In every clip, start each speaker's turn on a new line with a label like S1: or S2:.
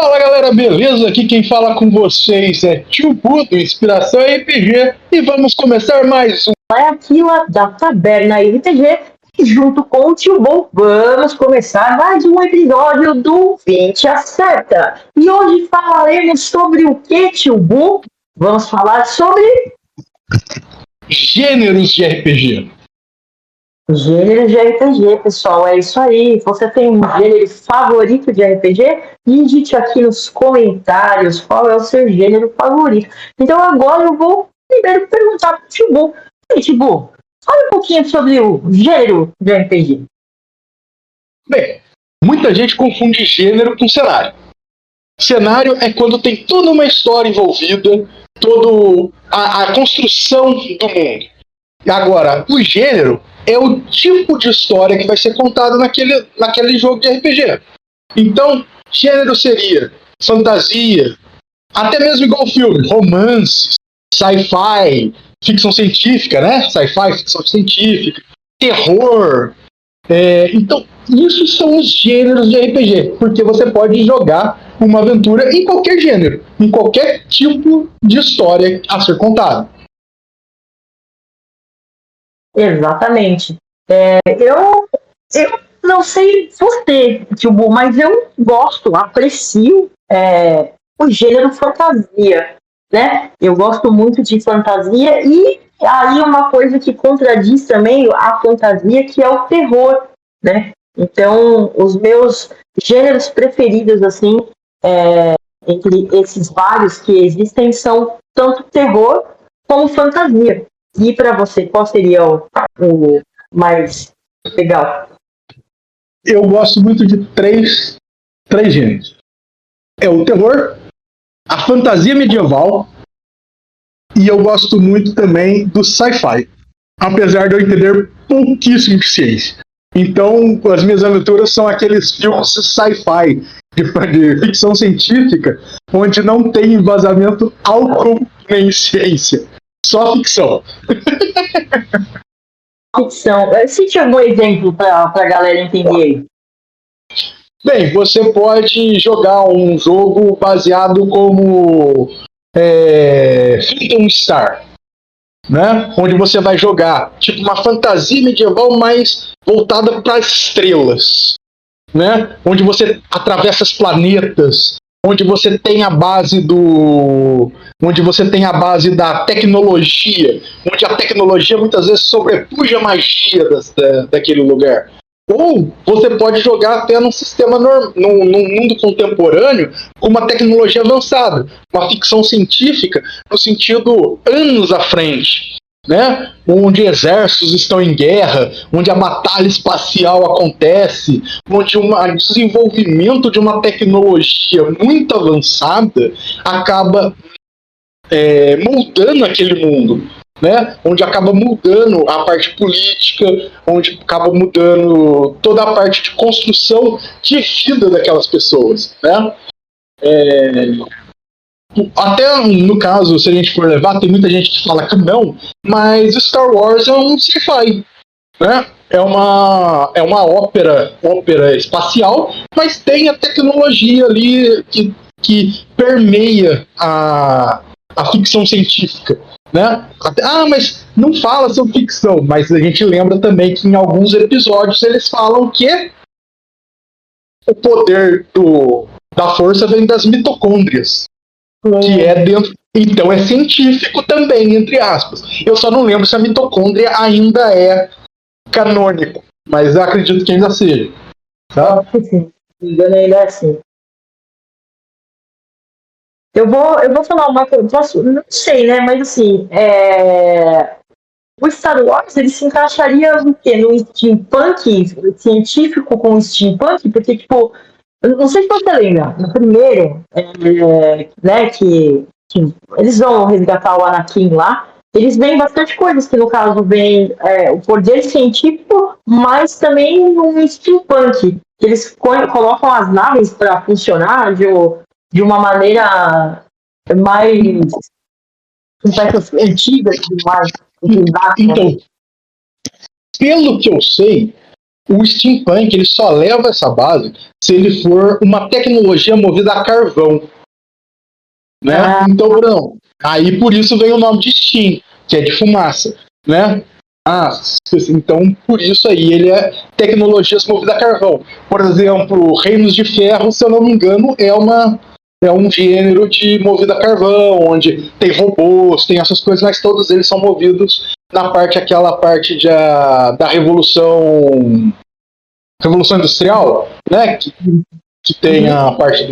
S1: Fala galera, beleza? Aqui quem fala com vocês é Tio Bu do Inspiração RPG e vamos começar mais um.
S2: É Aquila da Taberna RPG e junto com o Tio Bu vamos começar mais um episódio do 20 Acerta. E hoje falaremos sobre o que, Tio Bu? Vamos falar sobre
S1: Gêneros de RPG.
S2: gêneros de RPG, pessoal. É isso aí. Você tem um gênero favorito de RPG? Digite aqui nos comentários qual é o seu gênero favorito. Então agora eu vou primeiro perguntar para o Tio Bu. Tio Bu, fala um pouquinho sobre o gênero de RPG.
S1: Bem, muita gente confunde gênero com cenário. Cenário é quando tem toda uma história envolvida, toda a construção do mundo. Agora, o gênero é o tipo de história que vai ser contada naquele jogo de RPG. Então, gênero seria fantasia, até mesmo igual filme, romance, sci-fi, ficção científica, né? Sci-fi, ficção científica, terror. Então, isso são os gêneros de RPG, porque você pode jogar uma aventura em qualquer gênero, em qualquer tipo de história a ser contada.
S2: Exatamente. Eu não sei você, Tio Bu, mas eu gosto, aprecio o gênero fantasia, né? Eu gosto muito de fantasia e aí uma coisa que contradiz também a fantasia, que é o terror, né? Então, os meus gêneros preferidos, assim, entre esses vários que existem, são tanto terror como fantasia. E para você, qual seria o mais legal?
S1: Eu gosto muito de três gêneros. É o terror, a fantasia medieval e eu gosto muito também do sci-fi. Apesar de eu entender pouquíssimo de ciência. Então, as minhas aventuras são aqueles filmes sci-fi de ficção científica, onde não tem embasamento algum nem ciência. Só ficção.
S2: Ficção. Cite algum exemplo para a galera entender.
S1: Bem, você pode jogar um jogo baseado como Phantom Star, né? Onde você vai jogar tipo uma fantasia medieval mais voltada para as estrelas, né? Onde você atravessa os planetas, onde você tem a base da tecnologia, onde a tecnologia muitas vezes sobrepuja a magia daquele lugar. Ou você pode jogar até num sistema num mundo contemporâneo com uma tecnologia avançada, uma ficção científica no sentido anos à frente, né? Onde exércitos estão em guerra, onde a batalha espacial acontece, onde o desenvolvimento de uma tecnologia muito avançada acaba moldando aquele mundo, né? Onde acaba mudando a parte política, onde acaba mudando toda a parte de construção de vida daquelas pessoas, né? Até no caso, se a gente for levar, tem muita gente que fala que não, mas Star Wars é um sci-fi, né? É uma ópera espacial, mas tem a tecnologia ali que permeia a ficção científica, né? Mas não fala sobre ficção, mas a gente lembra também que em alguns episódios eles falam que o poder da força vem das mitocôndrias, que é dentro. Então é científico também, entre aspas. Eu só não lembro se a mitocôndria ainda é canônico, mas eu acredito que ainda seja. Tá?
S2: Sim, engano ainda é assim. Eu vou falar uma coisa, não sei, né? Mas assim, o Star Wars ele se encaixaria no quê? No steampunk científico com steampunk? Porque, tipo, eu não sei se você lembra, no primeiro, né, que eles vão resgatar o Anakin lá, eles veem bastante coisas, que no caso vem o poder científico, mas também um steampunk. Eles colocam as naves para funcionar de uma maneira mais antiga e tudo mais.
S1: Então, pelo que eu sei, o steampunk ele só leva essa base se ele for uma tecnologia movida a carvão. Né? Então, não. Aí por isso vem o nome de steam, que é de fumaça. Né? Então, por isso aí ele é tecnologias movidas a carvão. Por exemplo, Reinos de Ferro, se eu não me engano, é um gênero de movido a carvão, onde tem robôs, tem essas coisas, mas todos eles são movidos aquela parte da Revolução Industrial, né? Que tem a parte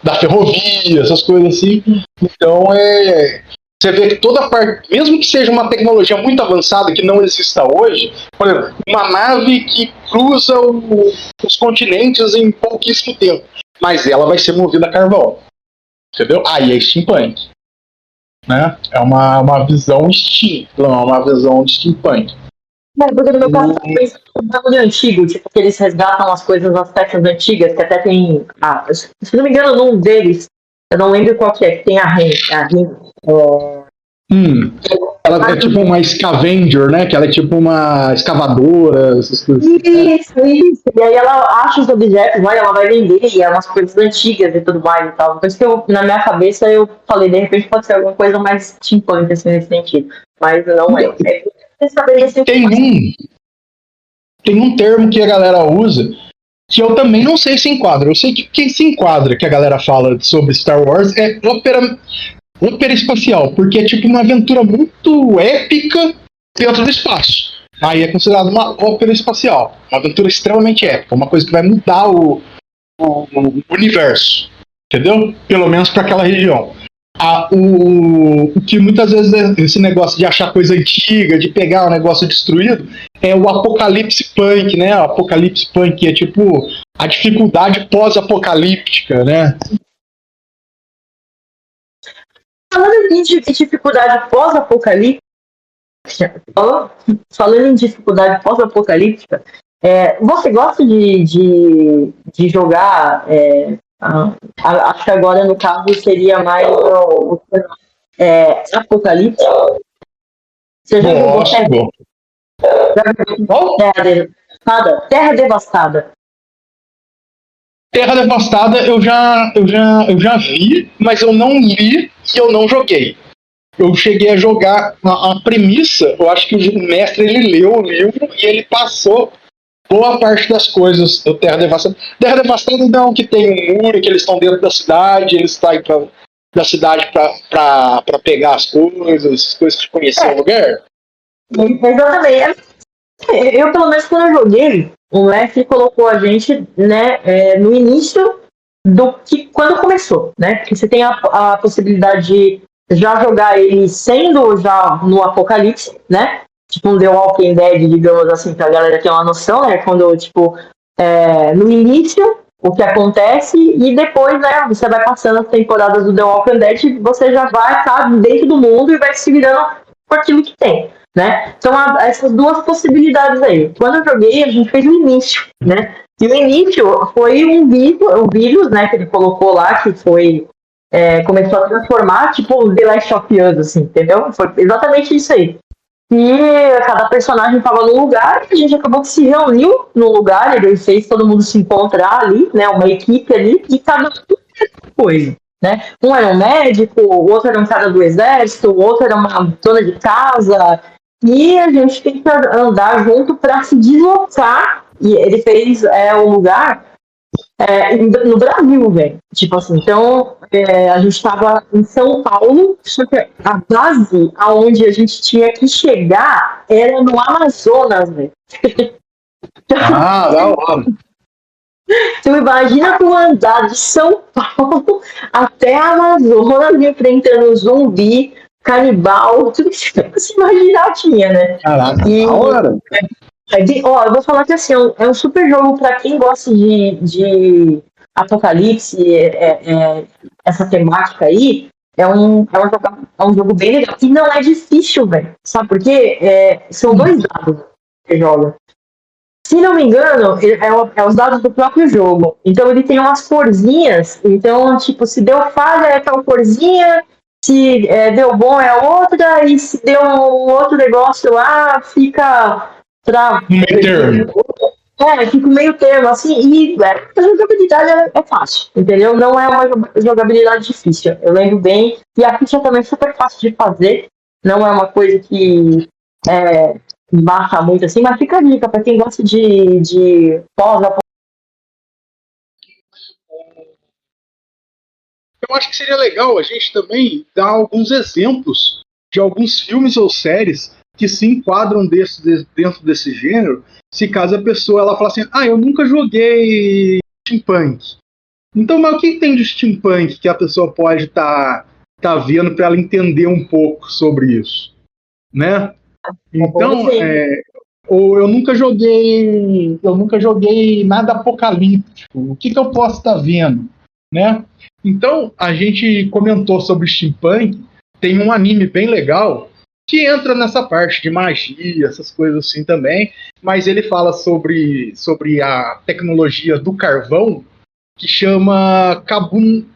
S1: da ferrovia, essas coisas assim. Então você vê que toda parte, mesmo que seja uma tecnologia muito avançada que não exista hoje, por exemplo, uma nave que cruza os continentes em pouquíssimo tempo, mas ela vai ser movida a carvão. Entendeu? Aí é steampunk. Né? É uma visão steam, não é uma visão de steampunk.
S2: Porque no meu caso é um bagulho antigo, tipo, que eles resgatam as coisas, as peças antigas, que até tem. Se não me engano, num deles, eu não lembro qual que tem a Ren.
S1: Ela é tipo uma scavenger, né? Que ela é tipo uma escavadora, essas coisas.
S2: Isso. E aí ela acha os objetos, ela vai vender, e é umas coisas antigas e tudo mais e tal. Por isso que na minha cabeça eu falei, de repente pode ser alguma coisa mais steampunk assim, nesse sentido. Mas não é.
S1: Tem um termo que a galera usa que eu também não sei se enquadra. Eu sei que quem se enquadra, que a galera fala sobre Star Wars, é ópera espacial, porque é tipo uma aventura muito épica dentro do espaço. Aí é considerado uma ópera espacial, uma aventura extremamente épica, uma coisa que vai mudar o universo, entendeu? Pelo menos para aquela região. O que muitas vezes esse negócio de achar coisa antiga, de pegar um negócio destruído, é o apocalipse punk, né? O apocalipse punk é tipo a dificuldade pós-apocalíptica, né?
S2: Falando em dificuldade pós-apocalíptica, você gosta de jogar? Acho que agora no caso seria mais apocalíptico. Você já jogou Terra Devastada?
S1: Terra Devastada eu já vi, mas eu não li e eu não joguei. Eu cheguei a jogar a premissa, eu acho que o mestre ele leu o livro e ele passou boa parte das coisas do Terra Devastada. Terra Devastada não, que tem um muro, que eles estão dentro da cidade, eles saem da cidade pra pegar as coisas que conheciam o lugar.
S2: Exatamente. Eu, pelo menos, quando eu joguei, o mestre colocou a gente, né, no início quando começou, né? Porque você tem a possibilidade de já jogar ele sendo já no apocalipse, né? Tipo um The Walking Dead, digamos assim, pra galera ter uma noção, né? Quando, tipo, no início, o que acontece, e depois, né, você vai passando as temporadas do The Walking Dead, você já vai estar dentro do mundo e vai se virando com aquilo que tem, né? Então, essas duas possibilidades aí. Quando eu joguei, a gente fez o início, né? E o início foi um vírus, né, que ele colocou lá, que foi... começou a transformar, tipo, The Last of Us, assim, entendeu? Foi exatamente isso aí. E cada personagem estava num lugar, a gente acabou que se reuniu num lugar, ele fez todo mundo se encontrar ali, né, uma equipe ali, e cada coisa, né? Um era um médico, o outro era um cara do exército, o outro era uma dona de casa, e a gente tem que andar junto para se deslocar, e ele fez o lugar no Brasil, velho. Tipo assim, então a gente estava em São Paulo, só que a base aonde a gente tinha que chegar era no Amazonas, velho.
S1: Da hora.
S2: Então imagina tu andar de São Paulo até a Amazonas enfrentando zumbi, canibal, tudo que você imaginar tinha, né?
S1: Caraca, da hora.
S2: Eu vou falar que assim, é um super jogo para quem gosta de apocalipse, essa temática aí. É um jogo bem legal. E não é difícil, velho. Sabe por quê? São 2 dados que você joga. Se não me engano, é os dados do próprio jogo. Então ele tem umas corzinhas. Então, tipo, se deu falha é tal corzinha, se deu bom é outra, e se deu um outro negócio lá, fica...
S1: No meio termo.
S2: Fica meio termo, assim, e a jogabilidade é fácil, entendeu? Não é uma jogabilidade difícil. Eu lembro bem, e a ficha também é super fácil de fazer, não é uma coisa que baixa muito assim, mas fica a dica para quem gosta de pós.
S1: Eu acho que seria legal a gente também dar alguns exemplos de alguns filmes ou séries que se enquadram dentro desse gênero, se caso a pessoa ela fala assim, eu nunca joguei steampunk. Então, mas o que tem de steampunk que a pessoa pode tá vendo para ela entender um pouco sobre isso, né?
S2: É bom
S1: Então,
S2: exemplo.
S1: ou eu nunca joguei nada apocalíptico. O que eu posso estar vendo, né? Então, a gente comentou sobre steampunk, tem um anime bem legal que entra nessa parte de magia, essas coisas assim também, mas ele fala sobre a tecnologia do carvão que chama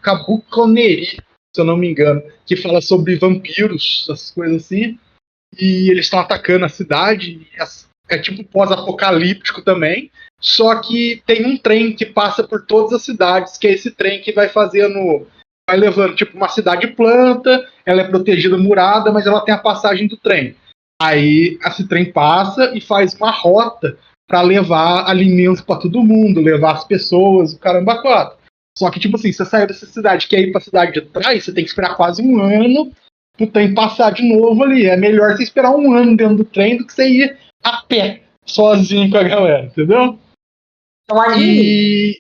S1: Kabukoneri, se eu não me engano, que fala sobre vampiros, essas coisas assim, e eles estão atacando a cidade. É tipo pós-apocalíptico também. Só que tem um trem que passa por todas as cidades, que é esse trem que vai fazendo. Vai levando, tipo, uma cidade planta, ela é protegida, murada, mas ela tem a passagem do trem. Aí esse trem passa e faz uma rota para levar alimentos para todo mundo, levar as pessoas, o caramba quatro. Só que, tipo assim, você saiu dessa cidade, quer ir pra cidade de trás, você tem que esperar quase um ano pro trem passar de novo ali. É melhor você esperar um ano dentro do trem do que você ir a pé, sozinho com a galera, entendeu?
S2: É um anime.
S1: E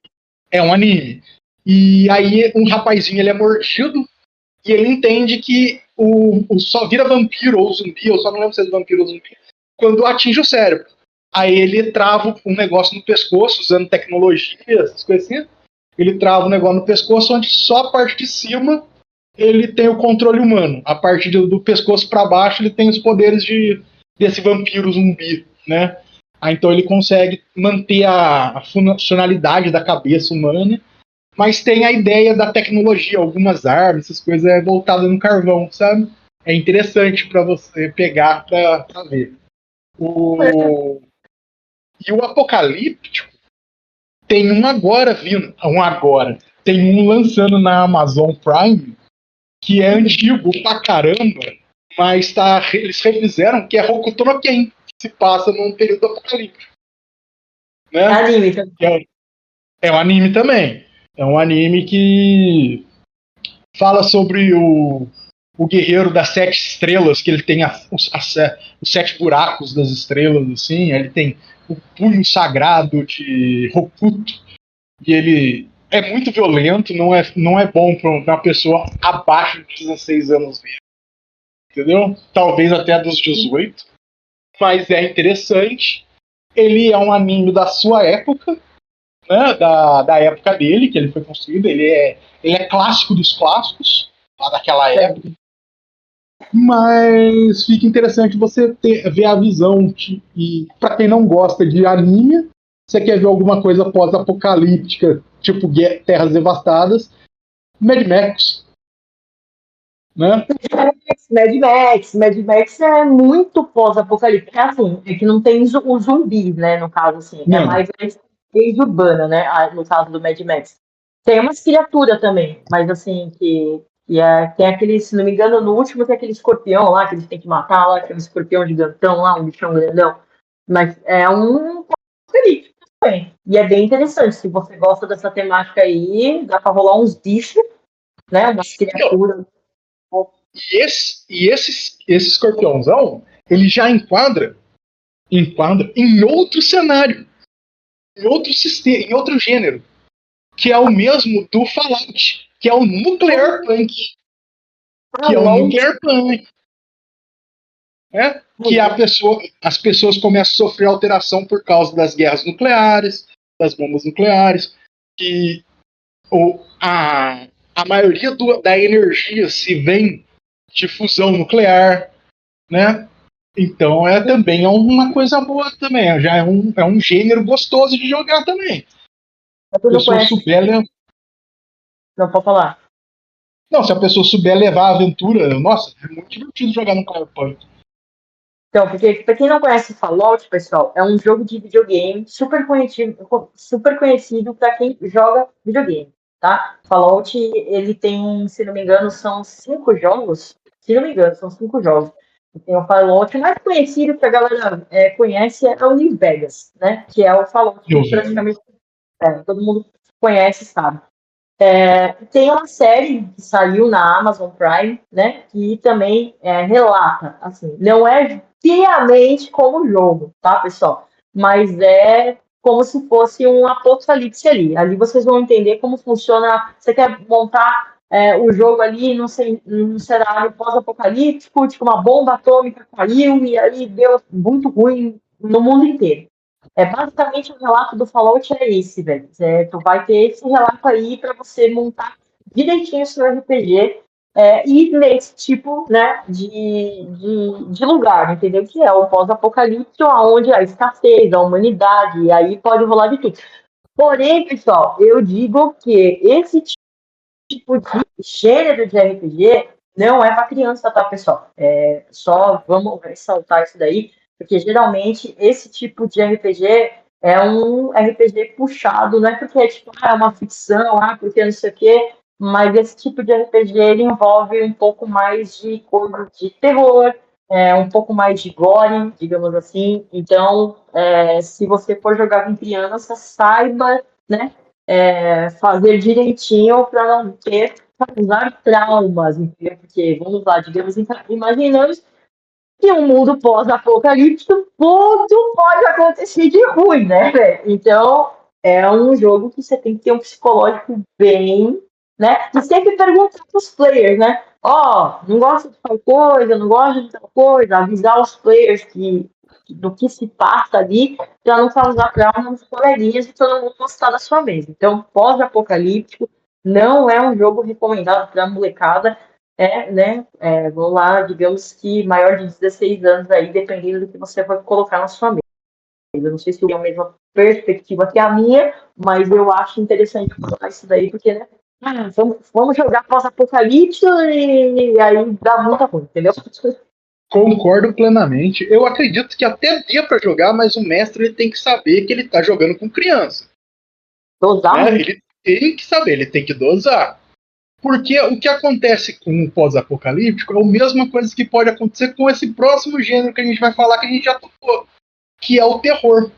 S1: é um anime. E aí um rapazinho ele é mordido e ele entende que o só vira vampiro ou zumbi, eu só não lembro se é vampiro ou zumbi, quando atinge o cérebro. Aí ele trava um negócio no pescoço, usando tecnologia, essas coisas assim. Ele trava um negócio no pescoço onde só a parte de cima ele tem o controle humano. A parte do pescoço para baixo ele tem os poderes desse vampiro zumbi, né? Então ele consegue manter a funcionalidade da cabeça humana, mas tem a ideia da tecnologia, algumas armas, essas coisas é voltada no carvão, sabe? É interessante para você pegar para ver. O... E o Apocalíptico tem um agora vindo, tem um lançando na Amazon Prime que é antigo pra caramba, mas eles refizeram que é Hokuto no Ken, que se passa num período apocalíptico,
S2: É
S1: né?
S2: anime também.
S1: É um anime também. É um anime que fala sobre o guerreiro das 7 estrelas, que ele tem os 7 buracos das estrelas, assim, ele tem o punho sagrado de Hokuto, e ele é muito violento, não é bom para uma pessoa abaixo de 16 anos ver, entendeu? Talvez até dos 18, mas é interessante. Ele é um anime da sua época, né? Da época dele, que ele foi construído. Ele é clássico dos clássicos, lá daquela época. Mas fica interessante você ver a visão. E para quem não gosta de anime, você quer ver alguma coisa pós-apocalíptica, tipo Terras Devastadas, Mad Max, né?
S2: Mad Max é muito pós-apocalíptico. É assim, é que não tem os zumbis, né? No caso, assim, é
S1: Não.
S2: mais a urbana, né? No caso do Mad Max. Tem umas criaturas também, mas assim, tem aquele, se não me engano, no último tem aquele escorpião lá que eles têm que matar lá, aquele escorpião gigantão lá, um bichão grandão. Mas é um apocalíptico também. E é bem interessante. Se você gosta dessa temática aí, dá pra rolar uns bichos, né? Umas criaturas.
S1: E esse escorpiãozão, ele já enquadra em outro cenário, em outro sistema, em outro gênero, que é o mesmo do Fallout, que é o Nuclear Punk. Que é o Nuclear Punk. Né? Que as pessoas começam a sofrer alteração por causa das guerras nucleares, das bombas nucleares, que a maioria da energia se vem de fusão nuclear, né? Então também é uma coisa boa também. Já é um gênero gostoso de jogar também.
S2: Mas
S1: Se
S2: tu
S1: a
S2: não
S1: pessoa
S2: conhece.
S1: souber.
S2: Não, pode falar.
S1: Não, se a pessoa souber levar a aventura, nossa, é muito divertido jogar no Cyberpunk.
S2: Então, porque pra quem não conhece Fallout, pessoal, é um jogo de videogame super conhecido para quem joga videogame, tá? Fallout, ele tem, se não me engano, são 5 jogos. Se não me engano, são 5 jogos. Tem o Fallout, o mais conhecido que a galera conhece é o New Vegas, né? Que é o Fallout
S1: Eu
S2: que
S1: vi.
S2: praticamente todo mundo conhece, sabe? Tem uma série que saiu na Amazon Prime, né? Que também relata, assim, não é fielmente como o jogo, tá, pessoal? Mas é como se fosse um apocalipse ali. Ali vocês vão entender como funciona. Você quer montar o jogo ali num cenário pós-apocalíptico, tipo uma bomba atômica caiu e aí deu muito ruim no mundo inteiro. Basicamente o relato do Fallout é esse, velho. Tu vai ter esse relato aí para você montar direitinho o seu RPG e nesse tipo, né, de lugar, entendeu? Que é o pós-apocalipse, onde a escassez, a humanidade, e aí pode rolar de tudo. Porém, pessoal, eu digo que esse tipo de gênero de RPG não é para criança, tá, pessoal? Só vamos ressaltar isso daí, porque geralmente esse tipo de RPG é um RPG puxado, não é porque é uma ficção, porque não sei o quê, mas esse tipo de RPG ele envolve um pouco mais de coisa de terror, um pouco mais de gore, digamos assim. Então, se você for jogar com criança, saiba, né, fazer direitinho para não ter causar traumas, entendeu? Porque, vamos lá, digamos, imaginamos que um mundo pós-apocalíptico, tudo pode acontecer de ruim, né, velho? Então, é um jogo que você tem que ter um psicológico bem, né? E sempre perguntar pros players, né? Não gosta de tal coisa, não gosta de tal coisa, avisar os players do que se passa ali, para não causar trauma nos coleguinhas e todo mundo gostar da sua mesa. Então, pós-apocalíptico não é um jogo recomendado para molecada, né? Vamos lá, digamos que maior de 16 anos aí, dependendo do que você vai colocar na sua mesa. Eu não sei se é a mesma perspectiva que a minha, mas eu acho interessante falar isso daí, porque, né? Vamos jogar pós-apocalipse e aí dá muita ruim, entendeu?
S1: Concordo plenamente. Eu acredito que até dê para jogar, mas o mestre ele tem que saber que ele está jogando com criança.
S2: Dosar
S1: Né?
S2: muito.
S1: Ele tem que saber, ele tem que dosar. Porque o que acontece com o pós-apocalíptico é a mesma coisa que pode acontecer com esse próximo gênero que a gente vai falar, que a gente já tocou, que é o terror.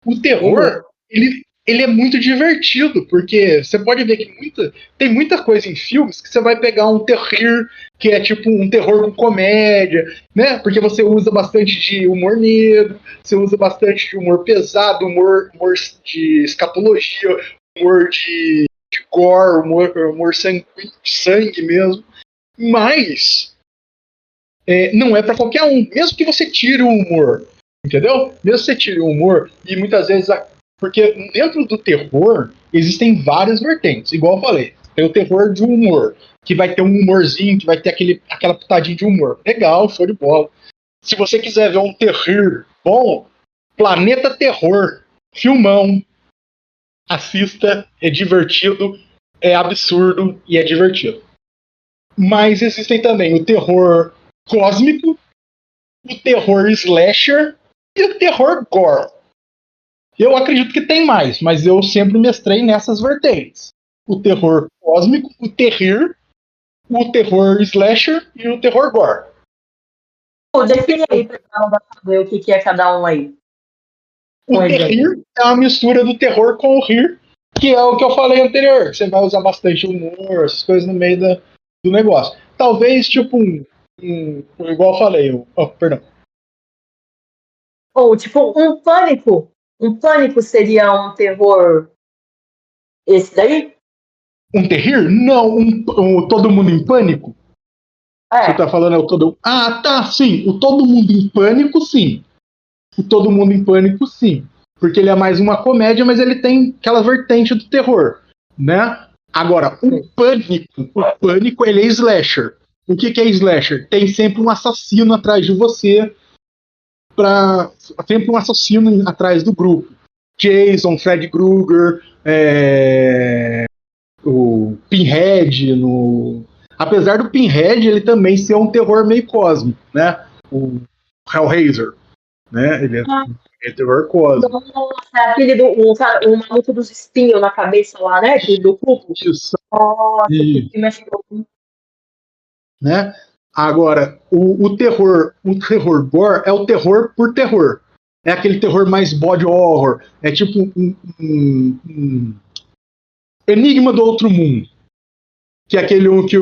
S1: O terror, ele é muito divertido, porque você pode ver que tem muita coisa em filmes que você vai pegar um terror, que é tipo um terror com comédia, né? Porque você usa bastante de humor negro, você usa bastante de humor pesado, humor de escatologia, humor de gore, humor sangue mesmo. Mas não é para qualquer um, mesmo que você tire o humor. Entendeu? Mesmo que você tire o humor, e muitas vezes. Porque dentro do terror existem várias vertentes, igual eu falei. Tem o terror de humor, que vai ter um humorzinho, que vai ter aquela pitadinha de humor. Legal, show de bola. Se você quiser ver um terror bom, Planeta Terror, filmão, assista, é divertido, é absurdo e é divertido. Mas existem também o terror cósmico, o terror slasher e o terror gore. Eu acredito que tem mais, mas eu sempre mestrei nessas vertentes. O terror cósmico, o terror slasher e o terror gore.
S2: Define aí pra galera saber o que é cada um aí.
S1: O terrir é uma mistura do terror com o rir, que é o que eu falei anterior. Você vai usar bastante humor, essas coisas no meio do negócio. Talvez, tipo, igual eu falei, perdão.
S2: Ou tipo, um pânico. Um pânico seria um terror esse daí?
S1: Um terrir? Não, todo mundo em pânico? Você tá falando é o todo. Ah, tá, sim. O todo mundo em pânico, sim. O todo mundo em pânico, sim. Porque ele é mais uma comédia, mas ele tem aquela vertente do terror, né? Agora, o pânico, ele é slasher. O que é slasher? Tem sempre um assassino atrás de você, sempre um assassino atrás do grupo. Jason, Fred Krueger, o Pinhead, apesar do Pinhead ele também ser um terror meio cósmico, né? Hellraiser, né? Ele é terror cósmico.
S2: É aquele o maluco dos espinhos na cabeça lá, né? Do cubo.
S1: Isso.
S2: Nossa, que filme é show.
S1: Né? Agora, o terror gore é o terror por terror. É aquele terror mais body horror. É tipo um Enigma do Outro Mundo. Que é aquele que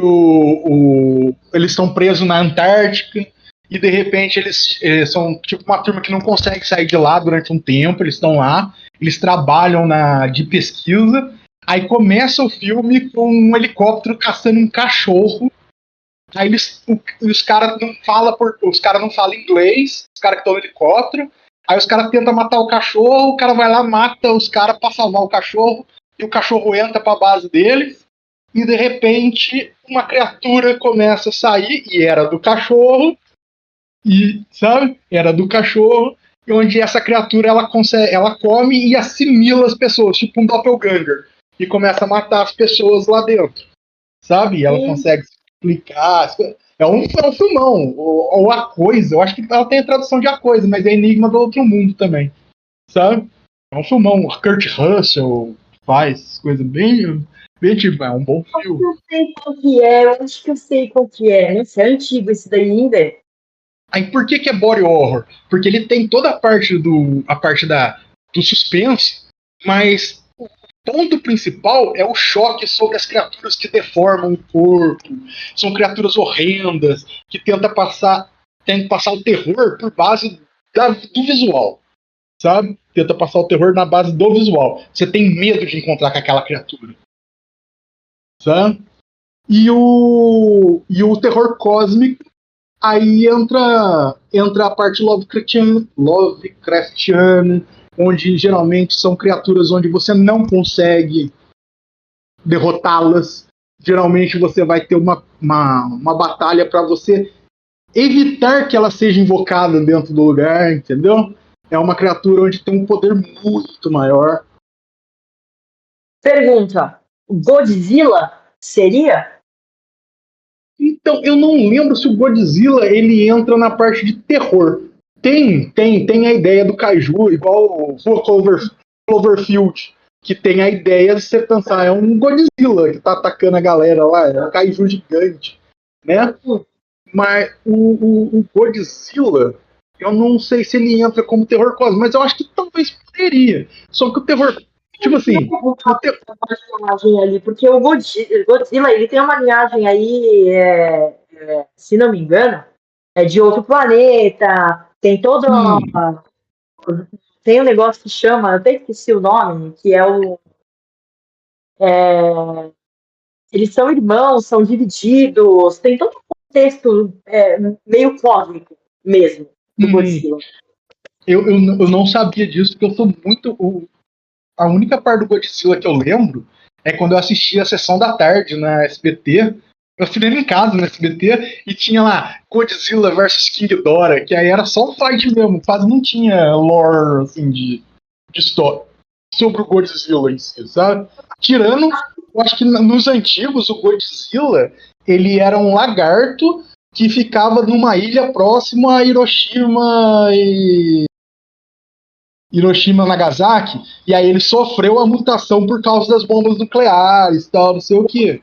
S1: eles estão presos na Antártica e de repente eles são tipo uma turma que não consegue sair de lá durante um tempo. Eles estão lá, eles trabalham de pesquisa. Aí começa o filme com um helicóptero caçando um cachorro. Aí os caras não falam inglês, os caras que estão no helicóptero. Aí os caras tentam matar o cachorro, o cara vai lá, mata os caras pra salvar o cachorro, e o cachorro entra pra base deles, e de repente uma criatura começa a sair, e era do cachorro, e sabe? Era do cachorro, e onde essa criatura ela come e assimila as pessoas, tipo um doppelganger, e começa a matar as pessoas lá dentro, sabe? E ela consegue explicar. É um filmão. Ou A Coisa. Eu acho que ela tem a tradução de A Coisa, mas é Enigma do Outro Mundo também. Sabe? É um filmão. O Kurt Russell faz coisa bem. Bem tipo, é um bom filme.
S2: Eu sei qual que é, eu acho que eu sei qual que é. Nossa, é antigo esse daí ainda.
S1: Aí por que é body horror? Porque ele tem toda a parte do suspense, mas o ponto principal é o choque sobre as criaturas que deformam o corpo. São criaturas horrendas que tentam passar o terror por base do visual, sabe? Tenta passar o terror na base do visual. Você tem medo de encontrar com aquela criatura, sabe? E o terror cósmico, aí entra a parte Lovecraftiana, onde geralmente são criaturas onde você não consegue derrotá-las. Geralmente você vai ter uma batalha para você evitar que ela seja invocada dentro do lugar, entendeu? É uma criatura onde tem um poder muito maior.
S2: Pergunta: Godzilla seria?
S1: Então, eu não lembro se o Godzilla ele entra na parte de terror. Tem a ideia do Kaiju, igual o Cloverfield, que tem a ideia de você pensar, é um Godzilla que tá atacando a galera lá, é um Kaiju gigante, né? Mas o Godzilla, eu não sei se ele entra como terror cósmico, mas eu acho que talvez poderia. Só que o terror, tipo assim,
S2: Ali, porque o Godzilla ele tem uma linhagem aí, se não me engano, é de outro planeta. Tem todo tem um negócio que chama, até esqueci o nome, que é o eles são irmãos, são divididos, tem todo um contexto meio cósmico mesmo do Godzilla.
S1: Eu não sabia disso, porque eu sou muito. A única parte do Godzilla que eu lembro é quando eu assisti a sessão da tarde na SBT. Eu fui em casa no SBT e tinha lá Godzilla versus King Ghidorah, que aí era só um fight mesmo, quase não tinha lore assim, de história sobre o Godzilla em si, sabe? Tirando, eu acho que nos antigos o Godzilla ele era um lagarto que ficava numa ilha próxima a Hiroshima, Nagasaki, e aí ele sofreu a mutação por causa das bombas nucleares, tal, não sei o quê.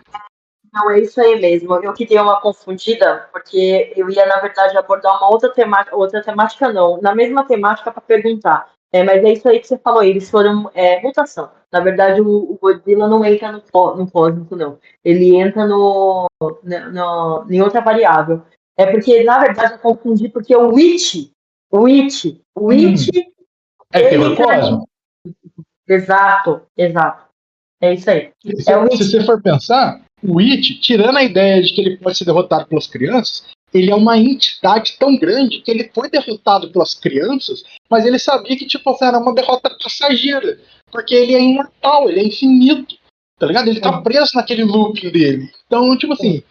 S2: Não, é isso aí mesmo. Eu que dei uma confundida, porque eu ia, na verdade, abordar uma outra temática não, na mesma temática para perguntar. Mas é isso aí que você falou, eles foram mutação. Na verdade, o Godzilla não entra no cósmico, não. Ele entra em outra variável. É porque, na verdade, eu confundi, porque o Witch
S1: é terror cósmico.
S2: Exato. É isso aí.
S1: Se você for pensar, o It, tirando a ideia de que ele pode ser derrotado pelas crianças, ele é uma entidade tão grande que ele foi derrotado pelas crianças, mas ele sabia que tipo, era uma derrota passageira, porque ele é imortal, ele é infinito, tá ligado? Ele tá preso naquele looping dele. Então, tipo assim,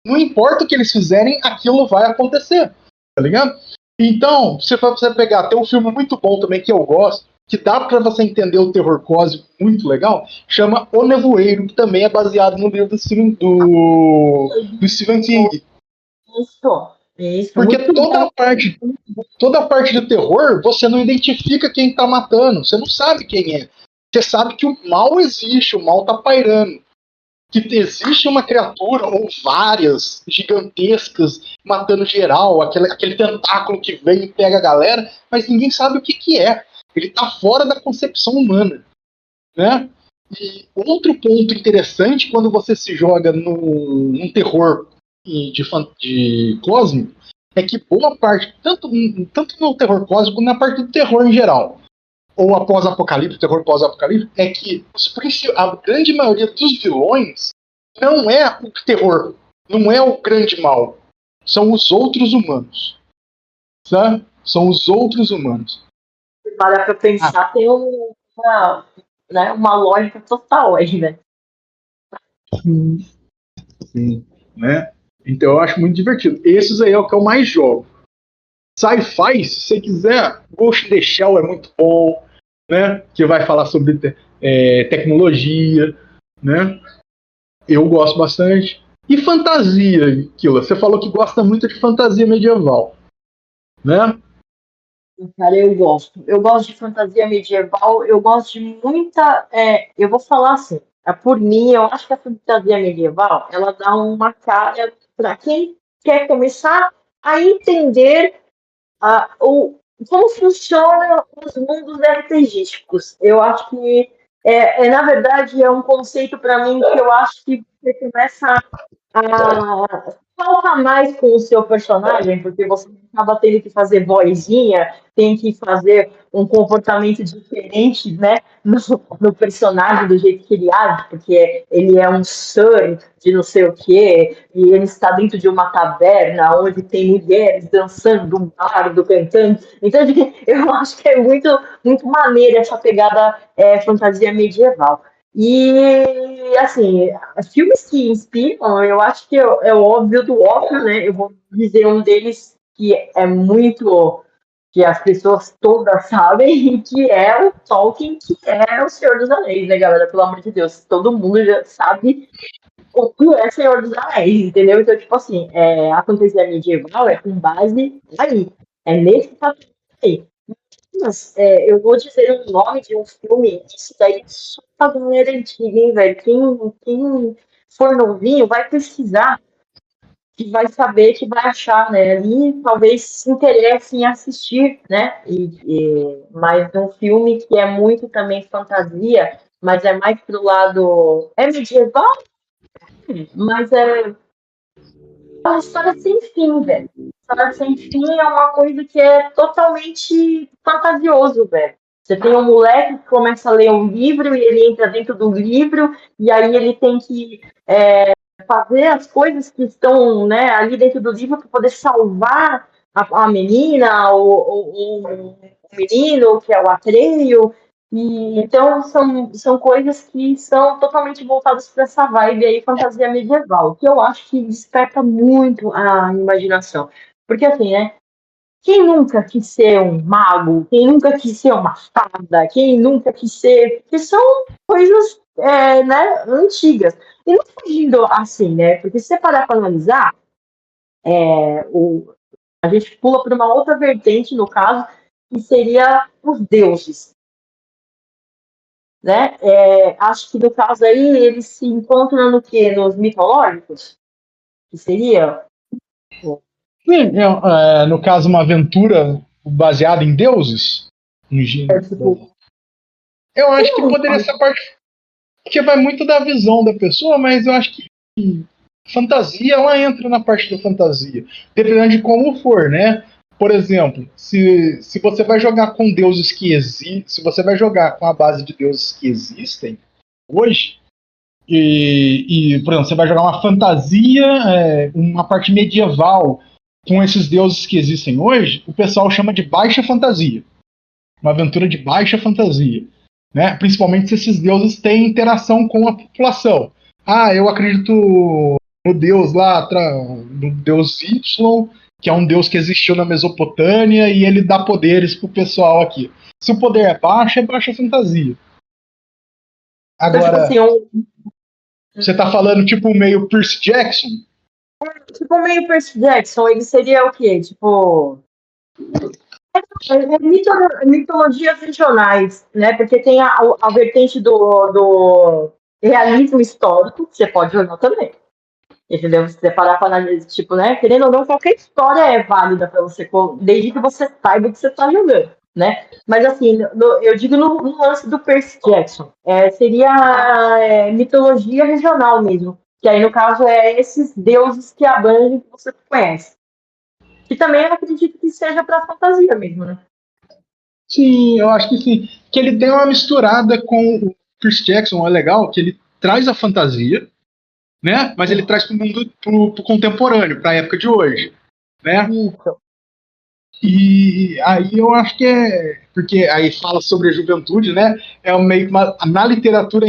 S1: não importa o que eles fizerem, aquilo vai acontecer, tá ligado? Então, se você pegar, tem um filme muito bom também que eu gosto, que dá para você entender o terror cósmico muito legal, chama O Nevoeiro, que também é baseado no livro do Stephen King.
S2: Isso. Isso,
S1: Porque
S2: muito bom.
S1: toda a parte do terror, você não identifica quem tá matando, você não sabe quem é. Você sabe que o mal existe, o mal tá pairando. Que existe uma criatura, ou várias, gigantescas, matando geral, aquele tentáculo que vem e pega a galera, mas ninguém sabe o que, que é. Ele tá fora da concepção humana. Né? E outro ponto interessante quando você se joga num terror de cósmico é que boa parte, tanto no terror cósmico quanto na parte do terror em geral, ou após apocalipse, terror pós-apocalipse, é que a grande maioria dos vilões não é o terror, não é o grande mal, são os outros humanos. Sabe? São os outros humanos.
S2: Para pra
S1: Ah,
S2: pensar, tem uma lógica total aí, né?
S1: sim, sim, né? Então eu acho muito divertido. Esses aí é o que eu mais jogo. Sci-fi, se você quiser, Ghost in the Shell é muito bom, né? Que vai falar sobre tecnologia, né? Eu gosto bastante. E fantasia, Kila. Você falou que gosta muito de fantasia medieval, né?
S2: Cara, eu gosto. Eu gosto de fantasia medieval, eu gosto de muita. Eu vou falar assim, por mim, eu acho que a fantasia medieval ela dá uma cara para quem quer começar a entender como funcionam os mundos RPGísticos. Eu acho que, na verdade, é um conceito para mim que eu acho que você começa a falta mais com o seu personagem, porque você acaba tendo que fazer vozinha, tem que fazer um comportamento diferente, né, no personagem do jeito que ele age, porque ele é um Sir de não sei o quê, e ele está dentro de uma taberna onde tem mulheres dançando, um bardo cantando. Então, eu acho que é muito, muito maneira essa pegada fantasia medieval. E, assim, filmes que inspiram, eu acho que é o óbvio do óbvio, né? Eu vou dizer um deles que é muito, que as pessoas todas sabem, que é o Tolkien, que é o Senhor dos Anéis, né, galera? Pelo amor de Deus, todo mundo já sabe o que é Senhor dos Anéis, entendeu? Então, tipo assim, a fantasia medieval é com base aí, é nesse papel aí. Mas, eu vou dizer o nome de um filme, isso daí é só pra galera antiga, hein, velho? Quem for novinho vai pesquisar, que vai saber, que vai achar, né? Ali talvez se interesse em assistir, né? Mas um filme que é muito também fantasia, mas é mais pro lado. É medieval, mas é uma história sem fim, velho. História sem fim é uma coisa que é totalmente fantasioso, velho. Você tem um moleque que começa a ler um livro e ele entra dentro do livro e aí ele tem que fazer as coisas que estão, né, ali dentro do livro para poder salvar a menina, o menino, que é o Atreio. E, então, são coisas que são totalmente voltadas para essa vibe aí, fantasia medieval, que eu acho que desperta muito a imaginação. Porque, assim, né? Quem nunca quis ser um mago? Quem nunca quis ser uma fada? Quem nunca quis ser. Que são coisas, né, antigas. E não fugindo assim, né? Porque se você parar para analisar, a gente pula para uma outra vertente, no caso, que seria os deuses. Né? Acho que no caso aí eles se encontram no quê? Nos mitológicos? Que seria?
S1: Sim, no caso, uma aventura baseada em deuses.
S2: Tipo,
S1: Eu acho que
S2: tem
S1: poderia ser a parte. Porque vai muito da visão da pessoa, mas eu acho que fantasia, ela entra na parte da fantasia. Dependendo de como for, né? Por exemplo, se você vai jogar com deuses que existem. Se você vai jogar com a base de deuses que existem hoje, por exemplo, você vai jogar uma fantasia, uma parte medieval com esses deuses que existem hoje, o pessoal chama de baixa fantasia. Uma aventura de baixa fantasia. Né? Principalmente se esses deuses têm interação com a população. Ah, eu acredito no deus lá, no deus Y, que é um deus que existiu na Mesopotâmia e ele dá poderes pro pessoal aqui. Se o poder é baixa fantasia.
S2: então, tipo assim,
S1: Agora, você tá falando tipo meio Percy Jackson?
S2: Tipo, meio Percy Jackson, ele seria o quê? Tipo, mitologias regionais, né? Porque tem a vertente do realismo histórico, que você pode jogar também. Entendeu? Se você parar para analisar, tipo, né? Querendo ou não, qualquer história é válida para você, desde que você saiba o que você está jogando, né? Mas assim, eu digo no lance do Percy Jackson, seria mitologia regional mesmo. Que aí, no caso, é esses deuses que abrangem que você conhece. E também eu acredito que seja para fantasia mesmo, né?
S1: Sim, eu acho que sim. Que ele tem uma misturada com o Chris Jackson, é legal, que ele traz a fantasia, né? Mas ele traz para o mundo pro contemporâneo, para a época de hoje, né?
S2: Isso.
S1: E aí eu acho que porque aí fala sobre a juventude, né? É meio que na literatura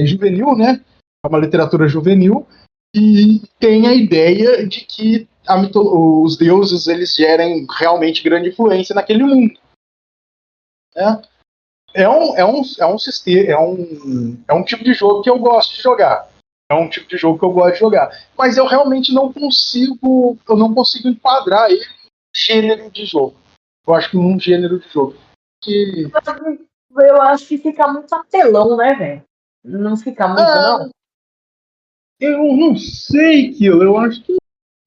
S1: juvenil, né? É uma literatura juvenil e tem a ideia de que os deuses eles gerem realmente grande influência naquele mundo, né? Sistema, é um tipo de jogo que eu gosto de jogar. É um tipo de jogo que eu gosto de jogar. Mas eu realmente não consigo enquadrar ele em gênero de jogo. Eu acho que num gênero de jogo. Que,
S2: Eu acho que fica muito apelão, né, velho? Não fica muito,
S1: ah,
S2: não?
S1: eu não sei, Kilo. Eu acho que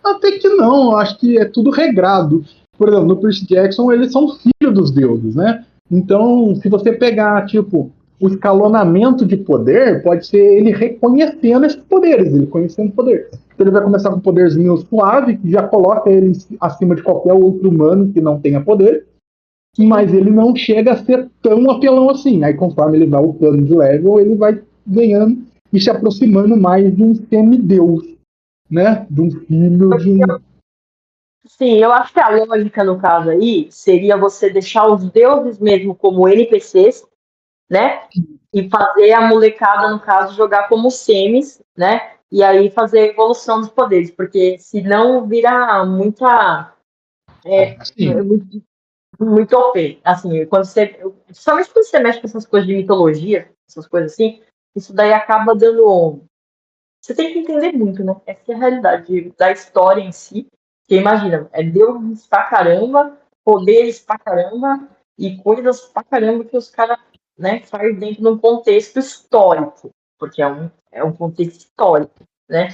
S1: até que não. Eu acho que é tudo regrado. Por exemplo, no Percy Jackson, eles são filhos dos deuses, né? Então, se você pegar, tipo, o escalonamento de poder, pode ser ele reconhecendo esses poderes, ele conhecendo o poder. Então, ele vai começar com um poderzinho suave, que já coloca ele acima de qualquer outro humano que não tenha poder, mas ele não chega a ser tão apelão assim. Aí, conforme ele vai upando de level, ele vai ganhando e se aproximando mais de um semideus, né? De um filho de um.
S2: Sim, eu acho que a lógica no caso aí seria você deixar os deuses mesmo como NPCs, né? E fazer a molecada, no caso, jogar como semis, né? E aí fazer a evolução dos poderes, porque senão vira
S1: Assim,
S2: muito, muito OP. Assim, quando você, principalmente quando você mexe com essas coisas de mitologia, essas coisas assim, isso daí acaba dando. Você tem que entender muito, né? Essa é a realidade da história em si. Porque imagina, é Deus pra caramba, poderes pra caramba e coisas pra caramba que os caras, né, fazem dentro de um contexto histórico. Porque é um contexto histórico, né?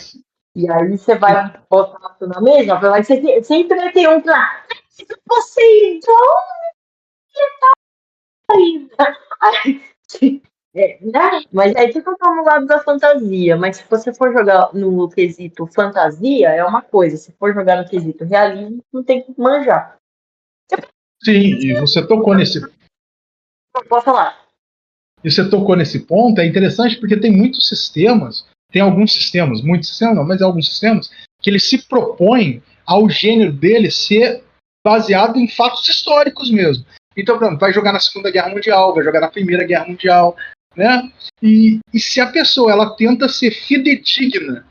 S2: E aí você vai botar tudo na mesa, vai sempre vai ter um lá. Você Aí, né? Mas aí fica no lado da fantasia. Mas se você for jogar no quesito fantasia, é uma coisa. Se for jogar no quesito realismo, não tem que manjar.
S1: sim,
S2: Pode falar.
S1: e você tocou nesse ponto, é interessante porque tem muitos sistemas, tem alguns sistemas, muitos sistemas não, mas alguns sistemas, que eles se propõem ao gênero dele ser baseado em fatos históricos mesmo. Então, por exemplo, vai jogar na Segunda Guerra Mundial, vai jogar na Primeira Guerra Mundial, né? E se a pessoa ela tenta ser fidedigna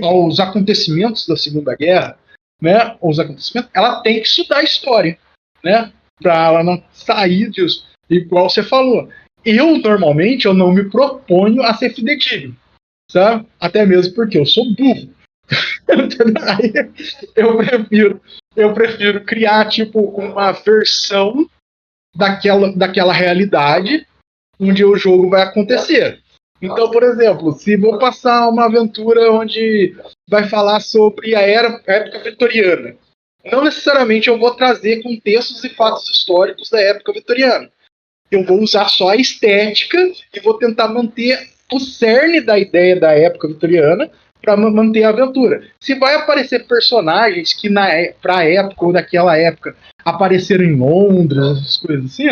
S1: aos acontecimentos da Segunda Guerra, né? Os acontecimentos, ela tem que estudar a história, né? Para ela não sair disso. Igual você falou, normalmente, eu não me proponho a ser fidedigno, sabe? Até mesmo porque eu sou burro. Aí eu prefiro criar, tipo, uma versão daquela realidade onde o jogo vai acontecer. Então, por exemplo, se vou passar uma aventura onde vai falar sobre a época vitoriana, não necessariamente eu vou trazer contextos e fatos históricos da época vitoriana. Eu vou usar só a estética e vou tentar manter o cerne da ideia da época vitoriana para manter a aventura. Se vai aparecer personagens que para a época ou daquela época apareceram em Londres, essas coisas assim,